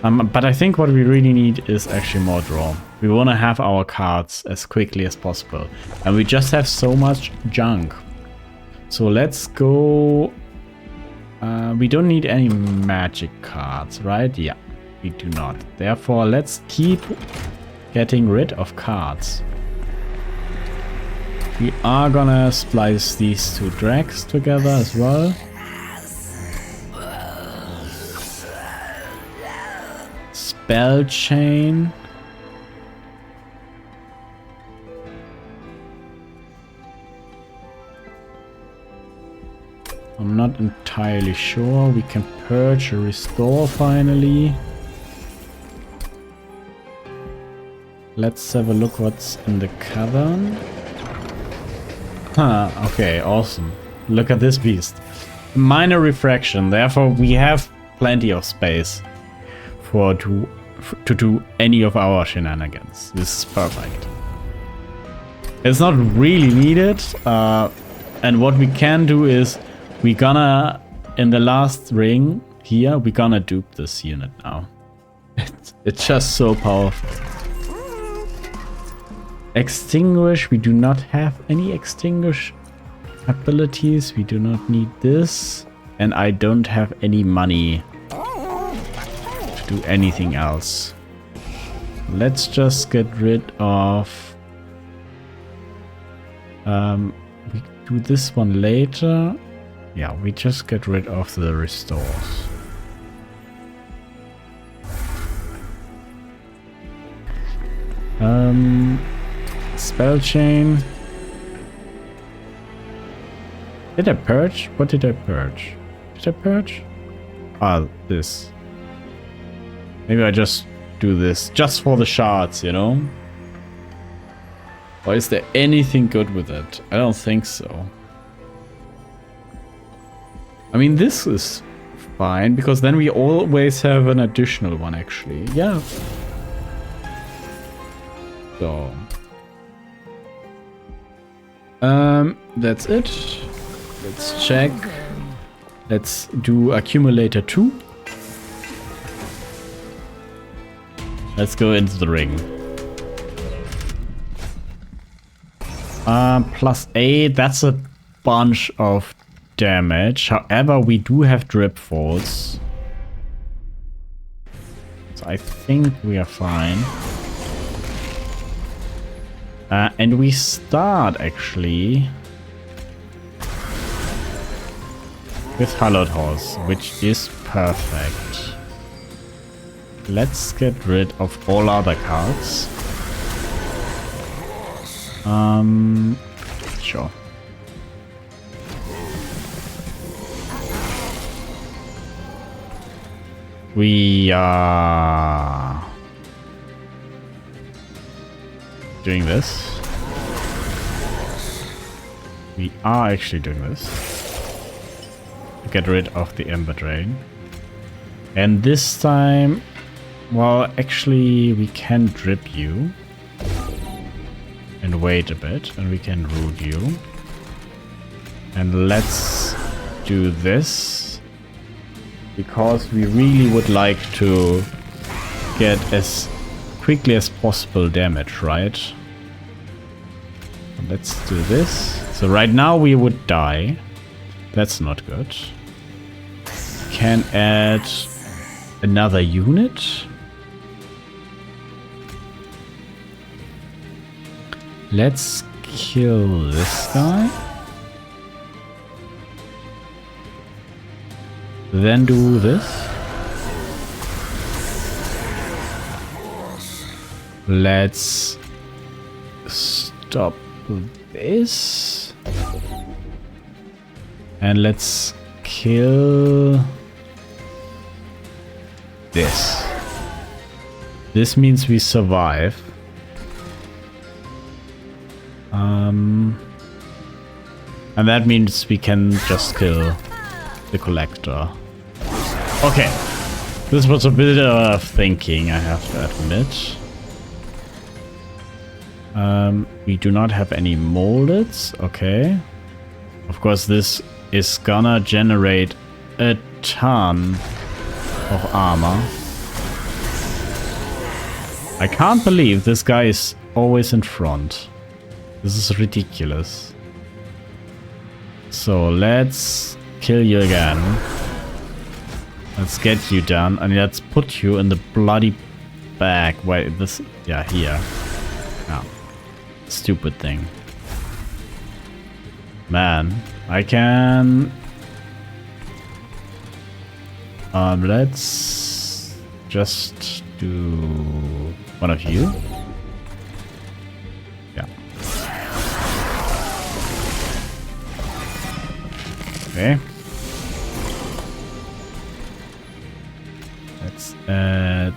But I think what we really need is actually more draw. We want to have our cards as quickly as possible. And we just have so much junk. So let's go... we don't need any magic cards, right? Yeah, we do not. Therefore, let's keep getting rid of cards. We are gonna splice these 2 drags together as well. Spell chain. I'm not entirely sure. We can purge or restore finally. Let's have a look what's in the cavern. Huh, okay, awesome. Look at this beast. Minor refraction, therefore we have plenty of space to do any of our shenanigans. This is perfect. It's not really needed, and what we can do is we gonna, in the last ring here, we gonna dupe this unit now. It's just so powerful. Extinguish, we do not have any extinguish abilities. We do not need this, and I don't have any money to do anything else. Let's just get rid of... we do this one later. Yeah, we just get rid of the restores. Spell chain. Did I purge? What did I purge? Did I purge? Ah, this. Maybe I just do this just for the shards, you know? Or is there anything good with it? I don't think so. I mean, this is fine, because then we always have an additional one, actually. Yeah. So. That's it. Let's check. Let's do accumulator 2. Let's go into the ring. +8, that's a bunch of damage. However, we do have drip falls. So I think we are fine. And we start actually with Hallowed Halls, which is perfect. Let's get rid of all other cards. Sure. We are doing this. We are actually doing this. To get rid of the Ember Drain. And this time, well, actually, we can drip you. And wait a bit, and we can root you. And let's do this. Because we really would like to get as quickly as possible damage, right? Let's do this. So right now we would die. That's not good. Can add another unit. Let's kill this guy. Then do this. Let's stop this. And let's kill this. This means we survive. And that means we can just kill the collector. Okay. This was a bit of thinking, I have to admit. We do not have any moldeds. Okay. Of course, this is gonna generate a ton of armor. I can't believe this guy is always in front. This is ridiculous. So let's kill you again. Let's get you done and let's put you in the bloody bag. Wait, this... yeah, here. Yeah. Stupid thing. Man, I can... let's just do one of you. Yeah. Okay. Let's add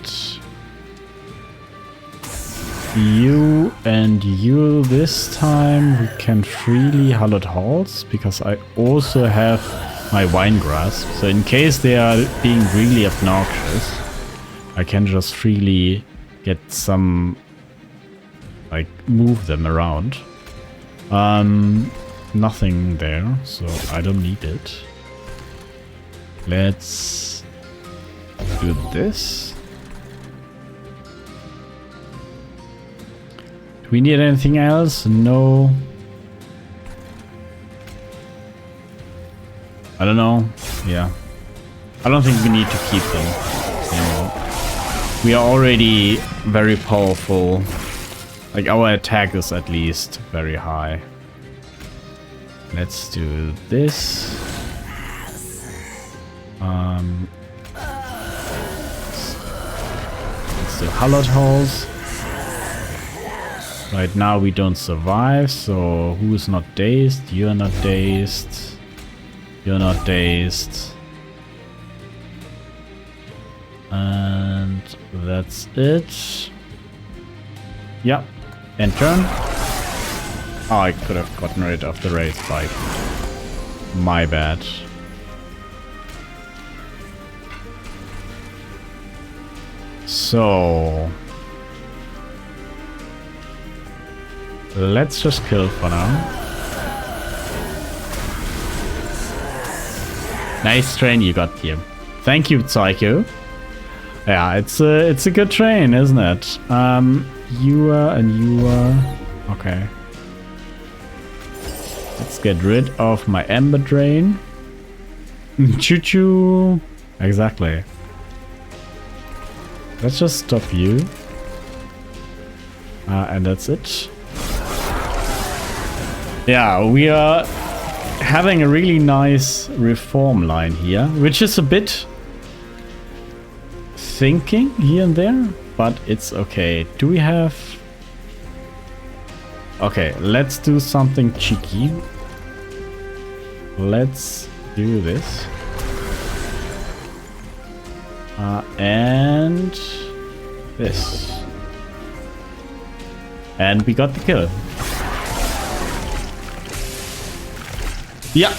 you and you this time. We can freely Hallowed Halls because I also have my Vine Grasp. So in case they are being really obnoxious, I can just freely get some, like, move them around. Nothing there, so I don't need it. Let's do this. Do we need anything else? No. I don't know. Yeah. I don't think we need to keep them anymore. We are already very powerful. Like, our attack is at least very high. Let's do this. Let's do Hallowed Halls. Right now we don't survive, so who is not dazed? You're not dazed. You're not dazed. And that's it. Yeah. End turn. Oh, I could have gotten rid of the race bike. My bad. So... let's just kill for now. Nice train you got here. Thank you, Psycho. Yeah, it's a good train, isn't it? You are and you are... okay. Let's get rid of my Ember Drain. Choo-choo. Exactly. Let's just stop you. And that's it. Yeah, we are having a really nice reform line here, which is a bit thinking here and there, but it's okay. Do we have... Okay, let's do something cheeky. Let's do this. And this. And we got the kill. Yeah.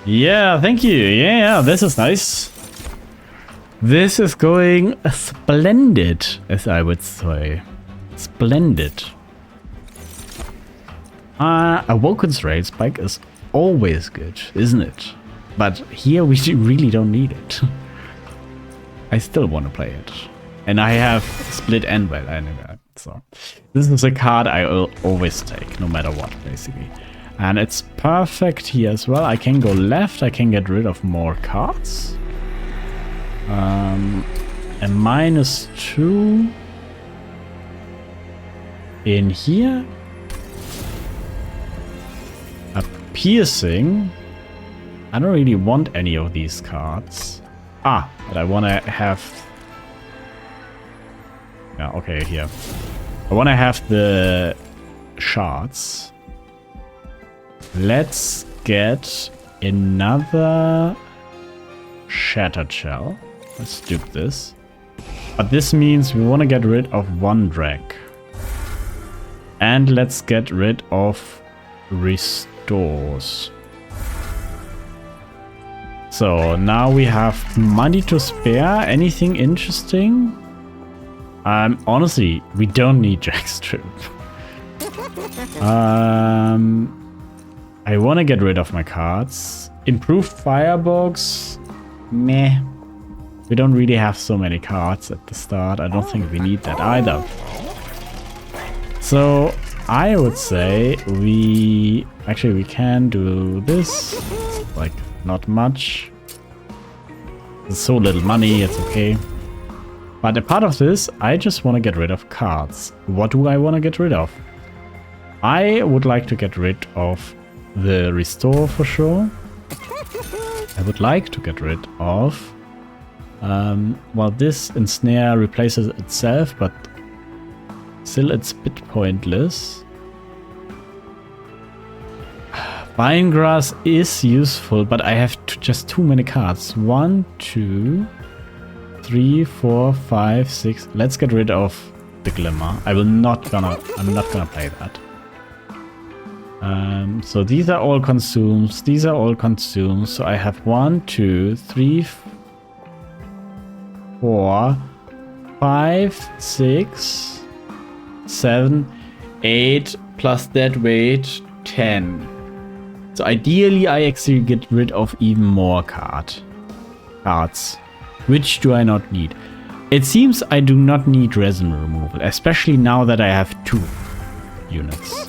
Yeah, thank you. Yeah, this is nice. This is going splendid, as I would say. Splendid. A Woken's Raid Spike is always good, isn't it? But here we really don't need it. I still want to play it. And I have Split and Well anyway. So this is a card I will always take, no matter what, basically. And it's perfect here as well. I can go left, I can get rid of more cards. A -2 in here. A piercing. I don't really want any of these cards. But I want to have... Yeah, okay, here. I want to have the shards. Let's get another Shattered Shell. Let's do this. But this means we want to get rid of one drag. And let's get rid of restores. So now we have money to spare. Anything interesting? Honestly, we don't need Jackstrip. I want to get rid of my cards. Improved Firebox. Meh. We don't really have so many cards at the start. I don't think we need that either. So I would say we can do this. Like, not much. There's so little money, it's okay. But a part of this, I just want to get rid of cards. What do I want to get rid of? I would like to get rid of the Restore for sure. I would like to get rid of... well, this Ensnare replaces itself, but still it's a bit pointless. Vinegrass is useful, but I have just too many cards. 1, 2, 3, 4, 5, 6. Let's get rid of the Glimmer. I'm not gonna play that. So these are all consumes. These are all consumed. So I have 1, 2, 3, 4, 5, 6, 7, 8 plus that weight 10. So ideally I actually get rid of even more cards. Which do I not need? It seems I do not need resin removal, especially now that I have 2 units.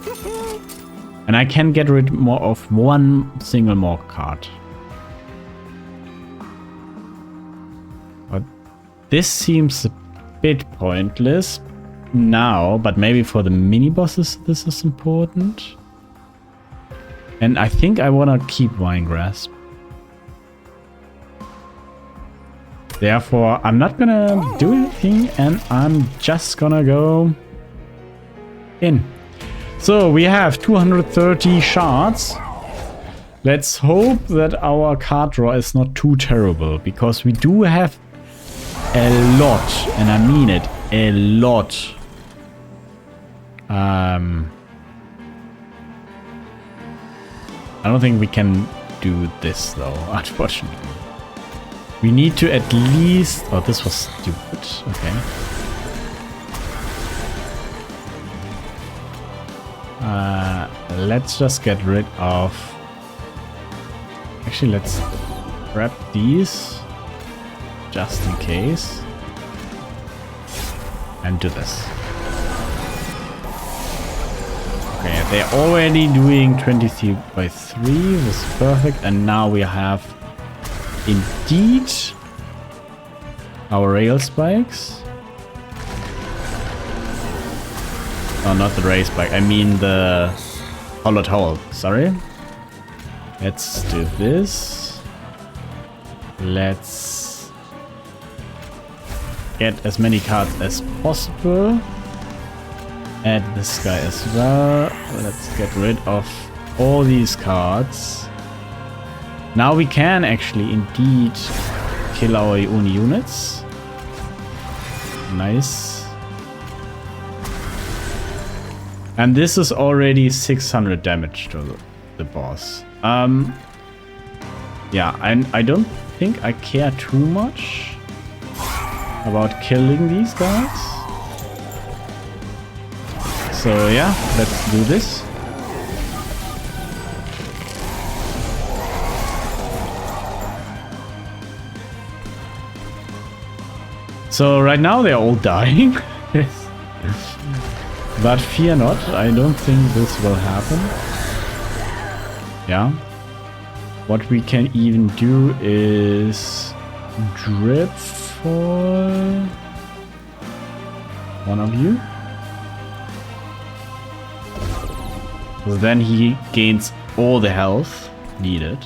And I can get rid more of one single more card. But this seems a bit pointless now, but maybe for the mini bosses this is important. And I think I want to keep Vinegrass. Therefore, I'm not gonna do anything and I'm just gonna go in. So we have 230 shards. Let's hope that our card draw is not too terrible, because we do have a lot, and I mean it, a lot. I don't think we can do this though, unfortunately. We need to at least... Oh, this was stupid. Okay. Let's just get rid of... Actually, let's grab these. Just in case. And do this. Okay, they're already doing 23 by 3. This is perfect. And now we have... Indeed, our rail spikes. Oh, not the rail spike. I mean the hollowed hole. Sorry. Let's do this. Let's get as many cards as possible. Add this guy as well. Let's get rid of all these cards. Now we can actually indeed kill our own units. Nice. And this is already 600 damage to the boss. Yeah, I don't think I care too much about killing these guys. So yeah, let's do this. So right now they're all dying. But fear not, I don't think this will happen. Yeah. What we can even do is drip for one of you. So then he gains all the health needed.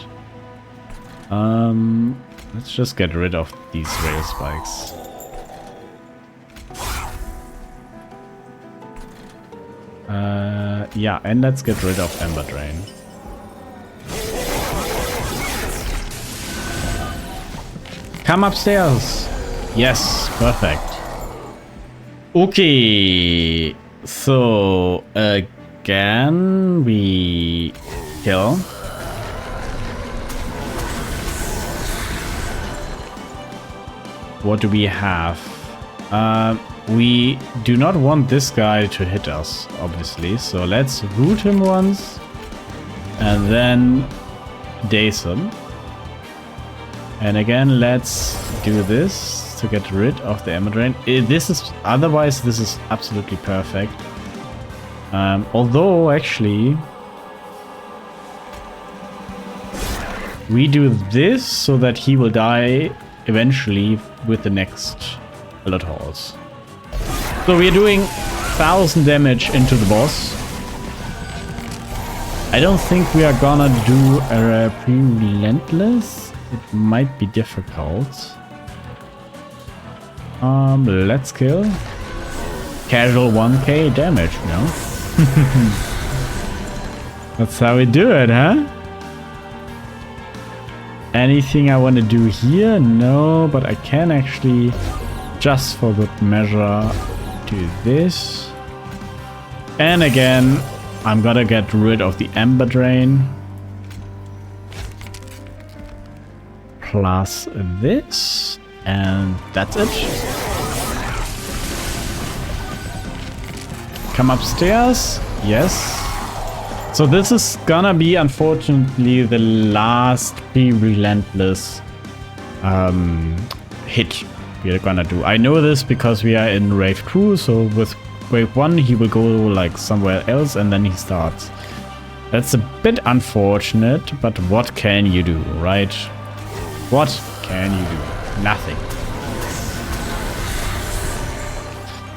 Let's just get rid of these rail spikes. Yeah, and let's get rid of Ember Drain. Come upstairs! Yes, perfect. Okay, so again we kill. What do we have? We do not want this guy to hit us, obviously. So let's root him once and then daze him. And again, let's do this to get rid of the Ember Drain. Otherwise, this is absolutely perfect. Although, actually, we do this so that he will die eventually with the next Hollowed Halls. So we're doing 1000 damage into the boss. I don't think we are gonna do a Relentless. It might be difficult. Let's kill. Casual 1k damage, no? That's how we do it, huh? Anything I want to do here? No, but I can actually, just for good measure, do this. And again, I'm gonna get rid of the Ember Drain. Plus this. And that's it. Come upstairs. Yes. So this is gonna be, unfortunately, the last Relentless hit we're gonna do. I know this because we are in Wave 2, so with Wave 1 he will go like somewhere else and then he starts. That's a bit unfortunate, but what can you do, right? What can you do? Nothing.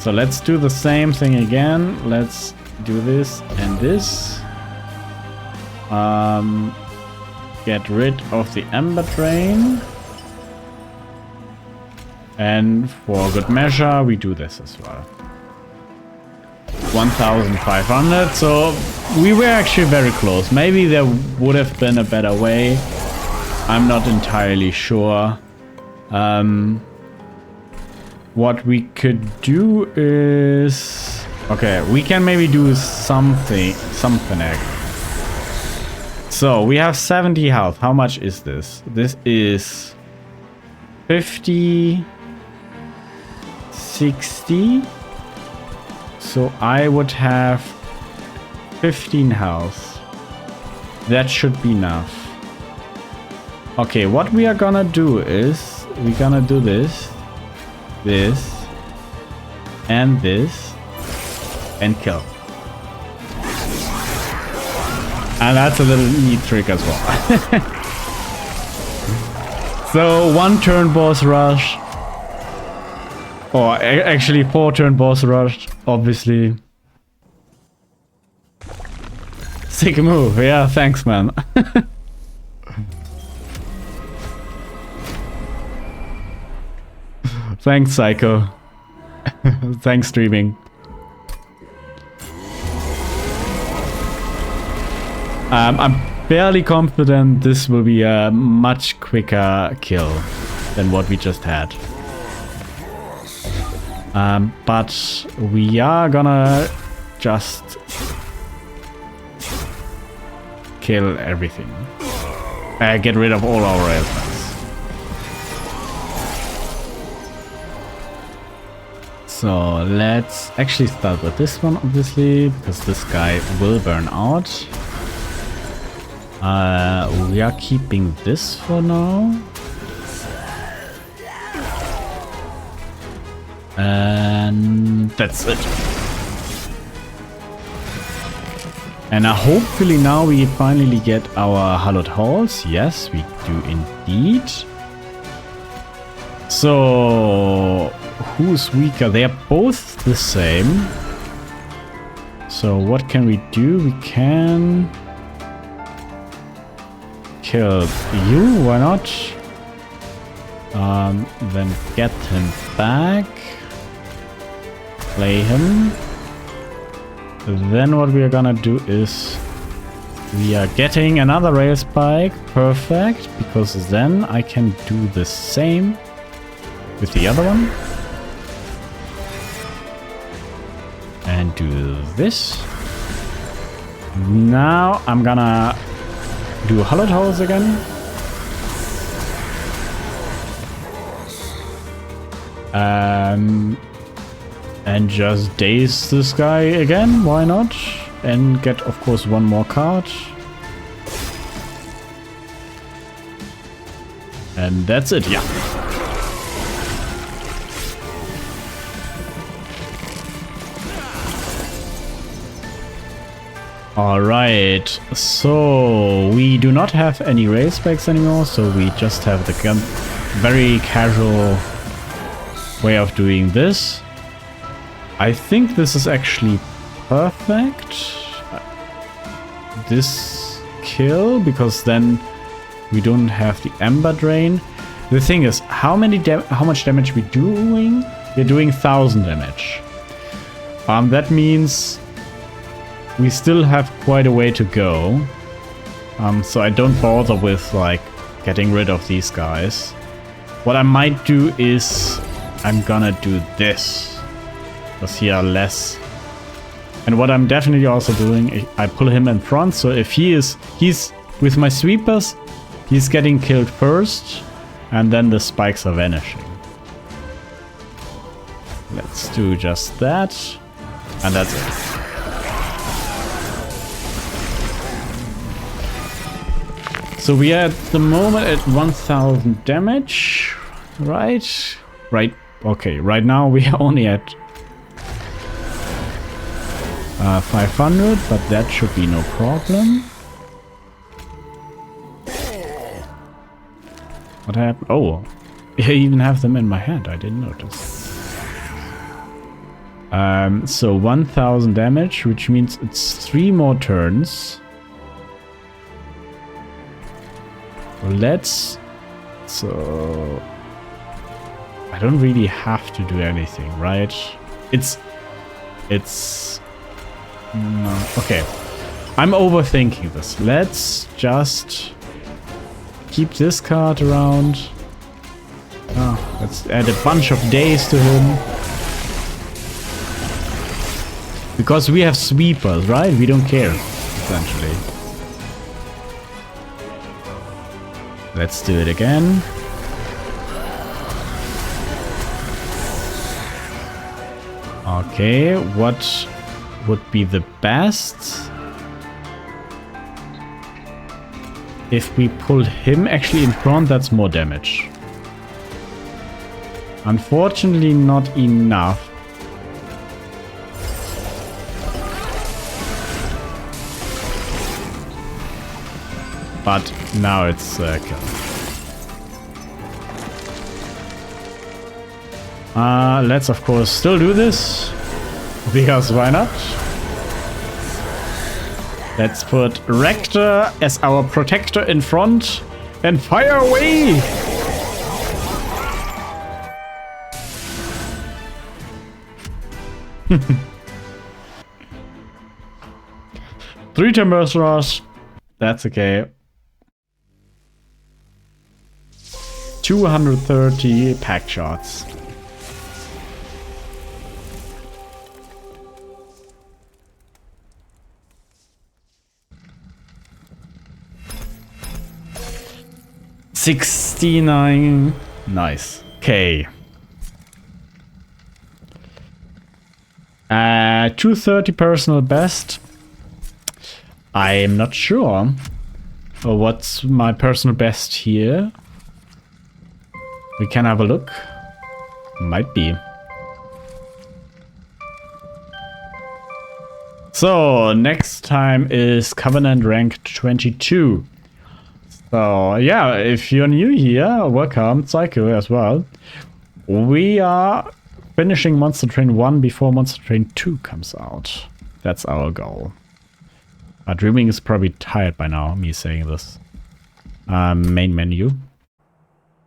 So let's do the same thing again. Let's do this and this. Get rid of the Ember Drain. And for good measure, we do this as well. 1500, so we were actually very close. Maybe there would have been a better way. I'm not entirely sure. What we could do is... Okay, we can maybe do something. So, we have 70 health. How much is this? This is 50, 60. So I would have 15 health. That should be enough. Okay, what we are gonna do is we're gonna do this, and this, and kill. And that's a little neat trick as well. So one turn boss rush, Or actually 4-turn boss rush, obviously. Sick move, yeah, thanks man. Thanks, Psycho. Thanks, streaming. I'm fairly confident this will be a much quicker kill than what we just had. But we are gonna just kill everything. Get rid of all our railspace. So let's actually start with this one, obviously, because this guy will burn out. We are keeping this for now. And that's it. And hopefully now we finally get our hallowed halls. Yes, we do indeed. So who's weaker? They are both the same. So what can we do? We can kill you. Why not? Then get him back. Play him. Then what we are gonna do is we are getting another rail spike. Perfect, because then I can do the same with the other one. And do this. Now I'm gonna do hallowed halls again. And just daze this guy again, why not? And get, of course, one more card. And that's it, yeah. Alright, so we do not have any rail spikes anymore, so we just have the very casual way of doing this. I think this is actually perfect. This kill, because then we don't have the Ember Drain. The thing is, how much damage we doing? We're doing 1000 damage. That means we still have quite a way to go. So I don't bother with like getting rid of these guys. What I might do is I'm gonna do this. Because he are less. And what I'm definitely also doing, I pull him in front, so if he's with my sweepers, he's getting killed first, and then the spikes are vanishing. Let's do just that, and that's it. So we are at the moment at 1000 damage, right? Right, okay, right now we are only at 500, but that should be no problem. What happened? Oh, I even have them in my hand. I didn't notice. So 1000 damage, which means it's 3 more turns. So I don't really have to do anything, right? It's no. Okay, I'm overthinking this. Let's just keep this card around. Let's add a bunch of days to him. Because we have sweepers, right? We don't care, essentially. Let's do it again. Okay, what would be the best? If we pull him actually in front, that's more damage. Unfortunately, not enough. But now it's kill. Let's of course still do this, because why not? Let's put Rector as our protector in front and fire away! Three timbers rush. That's okay. 230 pack shots. $69. Nice. Okay. 230 personal best. I'm not sure what's my personal best here. We can have a look. Might be. So, next time is Covenant rank 22. So, yeah, if you're new here, welcome, Psycho as well. We are finishing Monster Train 1 before Monster Train 2 comes out. That's our goal. Dreaming is probably tired by now, me saying this. Main menu.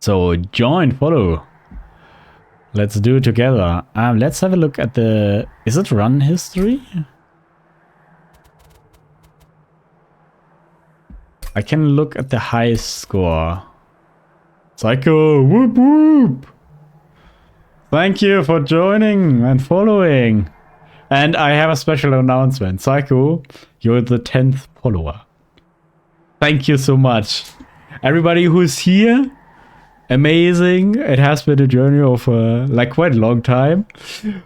So, join, follow. Let's do it together. Let's have a look at the... Is it run history? I can look at the highest score. Psycho, whoop whoop! Thank you for joining and following. And I have a special announcement. Psycho, you're the 10th follower. Thank you so much. Everybody who's here, amazing. It has been a journey of like quite a long time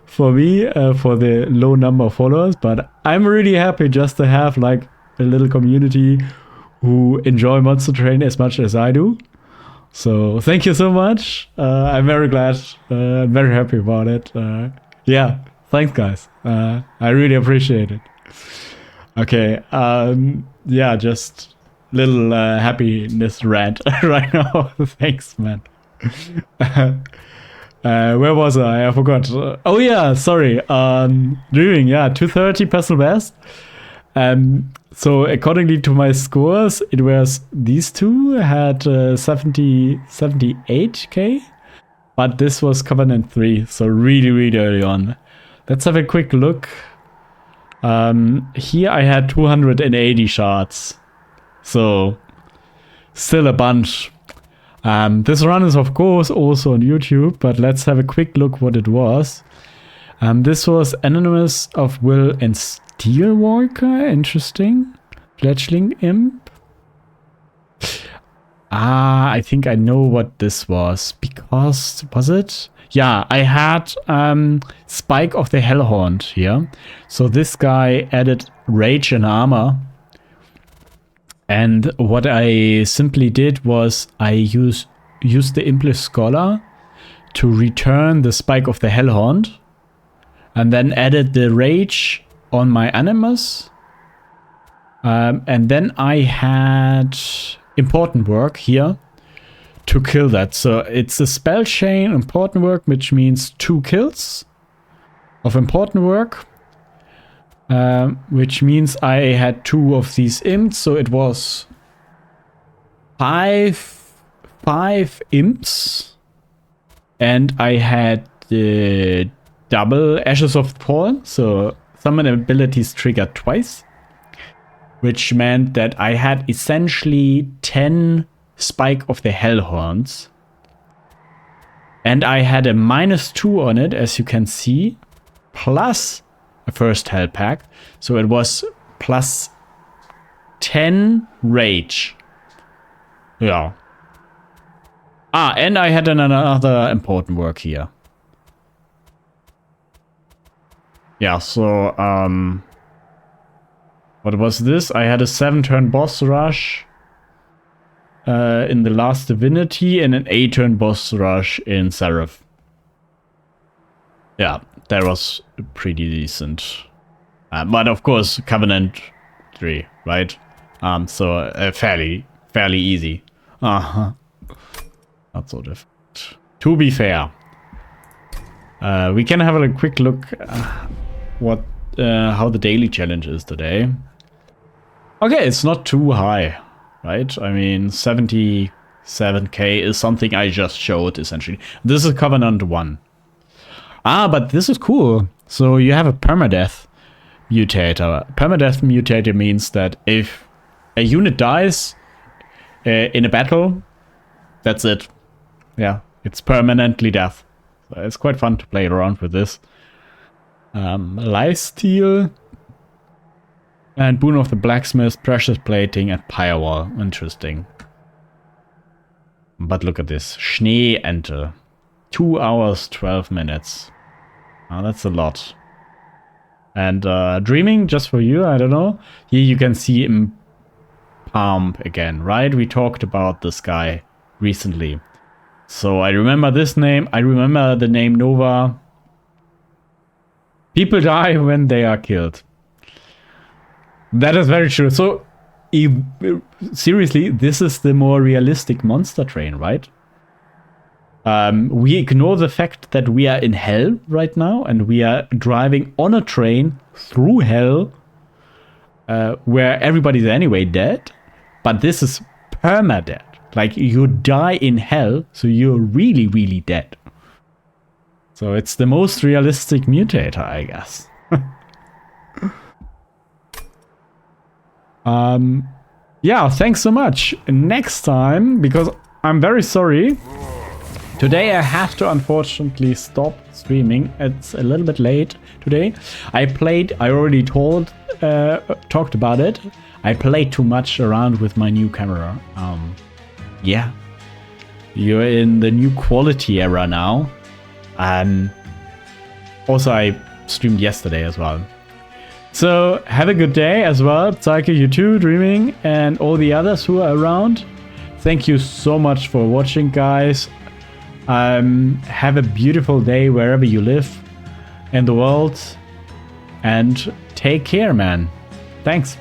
for me, for the low number of followers. But I'm really happy just to have like a little community who enjoy Monster Train as much as I do. So thank you so much. I'm very glad. I'm very happy about it. Yeah, thanks guys. I really appreciate it. Okay, yeah, just little happiness rant right now. Thanks, man. Where was I? I forgot. Oh yeah, sorry. Dreaming, yeah, 230 personal best. So accordingly to my scores, it was these two had 78k, but this was Covenant 3, so really, really early on. Let's have a quick look. Here I had 280 shots, so still a bunch. This run is of course also on YouTube, but let's have a quick look what it was. This was Anonymous of Will and Steelwalker, interesting. Fledgling Imp. I think I know what this was, because, was it? Yeah, I had Spike of the Hellhound here. So this guy added Rage and Armor. And what I simply did was I used the Implish Scholar to return the Spike of the Hellhound. And then added the Rage on my Animus. And then I had Important Work here to kill that. So it's a spell chain Important Work, which means 2 kills of Important Work. Which means I had 2 of these imps. So it was 5 imps. And I had the double Ashes of Thorn. So summon abilities triggered twice. Which meant that I had essentially 10 Spike of the Hellhounds. And I had a -2 on it, as you can see. Plus a first Hell Pack. So it was plus 10 Rage. Yeah. And I had another Important Work here. Yeah, so, what was this? I had a 7-turn boss rush in the last Divinity and an 8-turn boss rush in Seraph. Yeah, that was pretty decent. But of course, Covenant 3, right? So fairly easy. Not so difficult. To be fair. We can have a quick look how the daily challenge is today. Okay, it's not too high, right? I mean, 77k is something I just showed, essentially. This is Covenant 1. Ah, but this is cool. So you have a permadeath mutator. Permadeath mutator means that if a unit dies in a battle, that's it. Yeah, it's permanently death. So it's quite fun to play around with this. Lifesteal. And Boon of the Blacksmith, Precious Plating, and Firewall. Interesting. But look at this. Schnee-Ente. 2 hours, 12 minutes. Oh, that's a lot. And Dreaming, just for you, I don't know. Here you can see him pump again, right? We talked about this guy recently. So I remember this name. I remember the name Nova. People die when they are killed. That is very true. So, seriously, this is the more realistic monster train, right? We ignore the fact that we are in hell right now, and we are driving on a train through hell, where everybody's anyway dead. But this is permadeath. Like, you die in hell, so you're really, really dead. So it's the most realistic mutator, I guess. Yeah, thanks so much. Next time, because I'm very sorry, today I have to unfortunately stop streaming. It's a little bit late today. I already talked about it. I played too much around with my new camera. Yeah, you're in the new quality era now. Also, I streamed yesterday as well. So, have a good day as well, Psycho, you too, Dreaming, and all the others who are around. Thank you so much for watching, guys. Have a beautiful day wherever you live in the world. And take care, man. Thanks.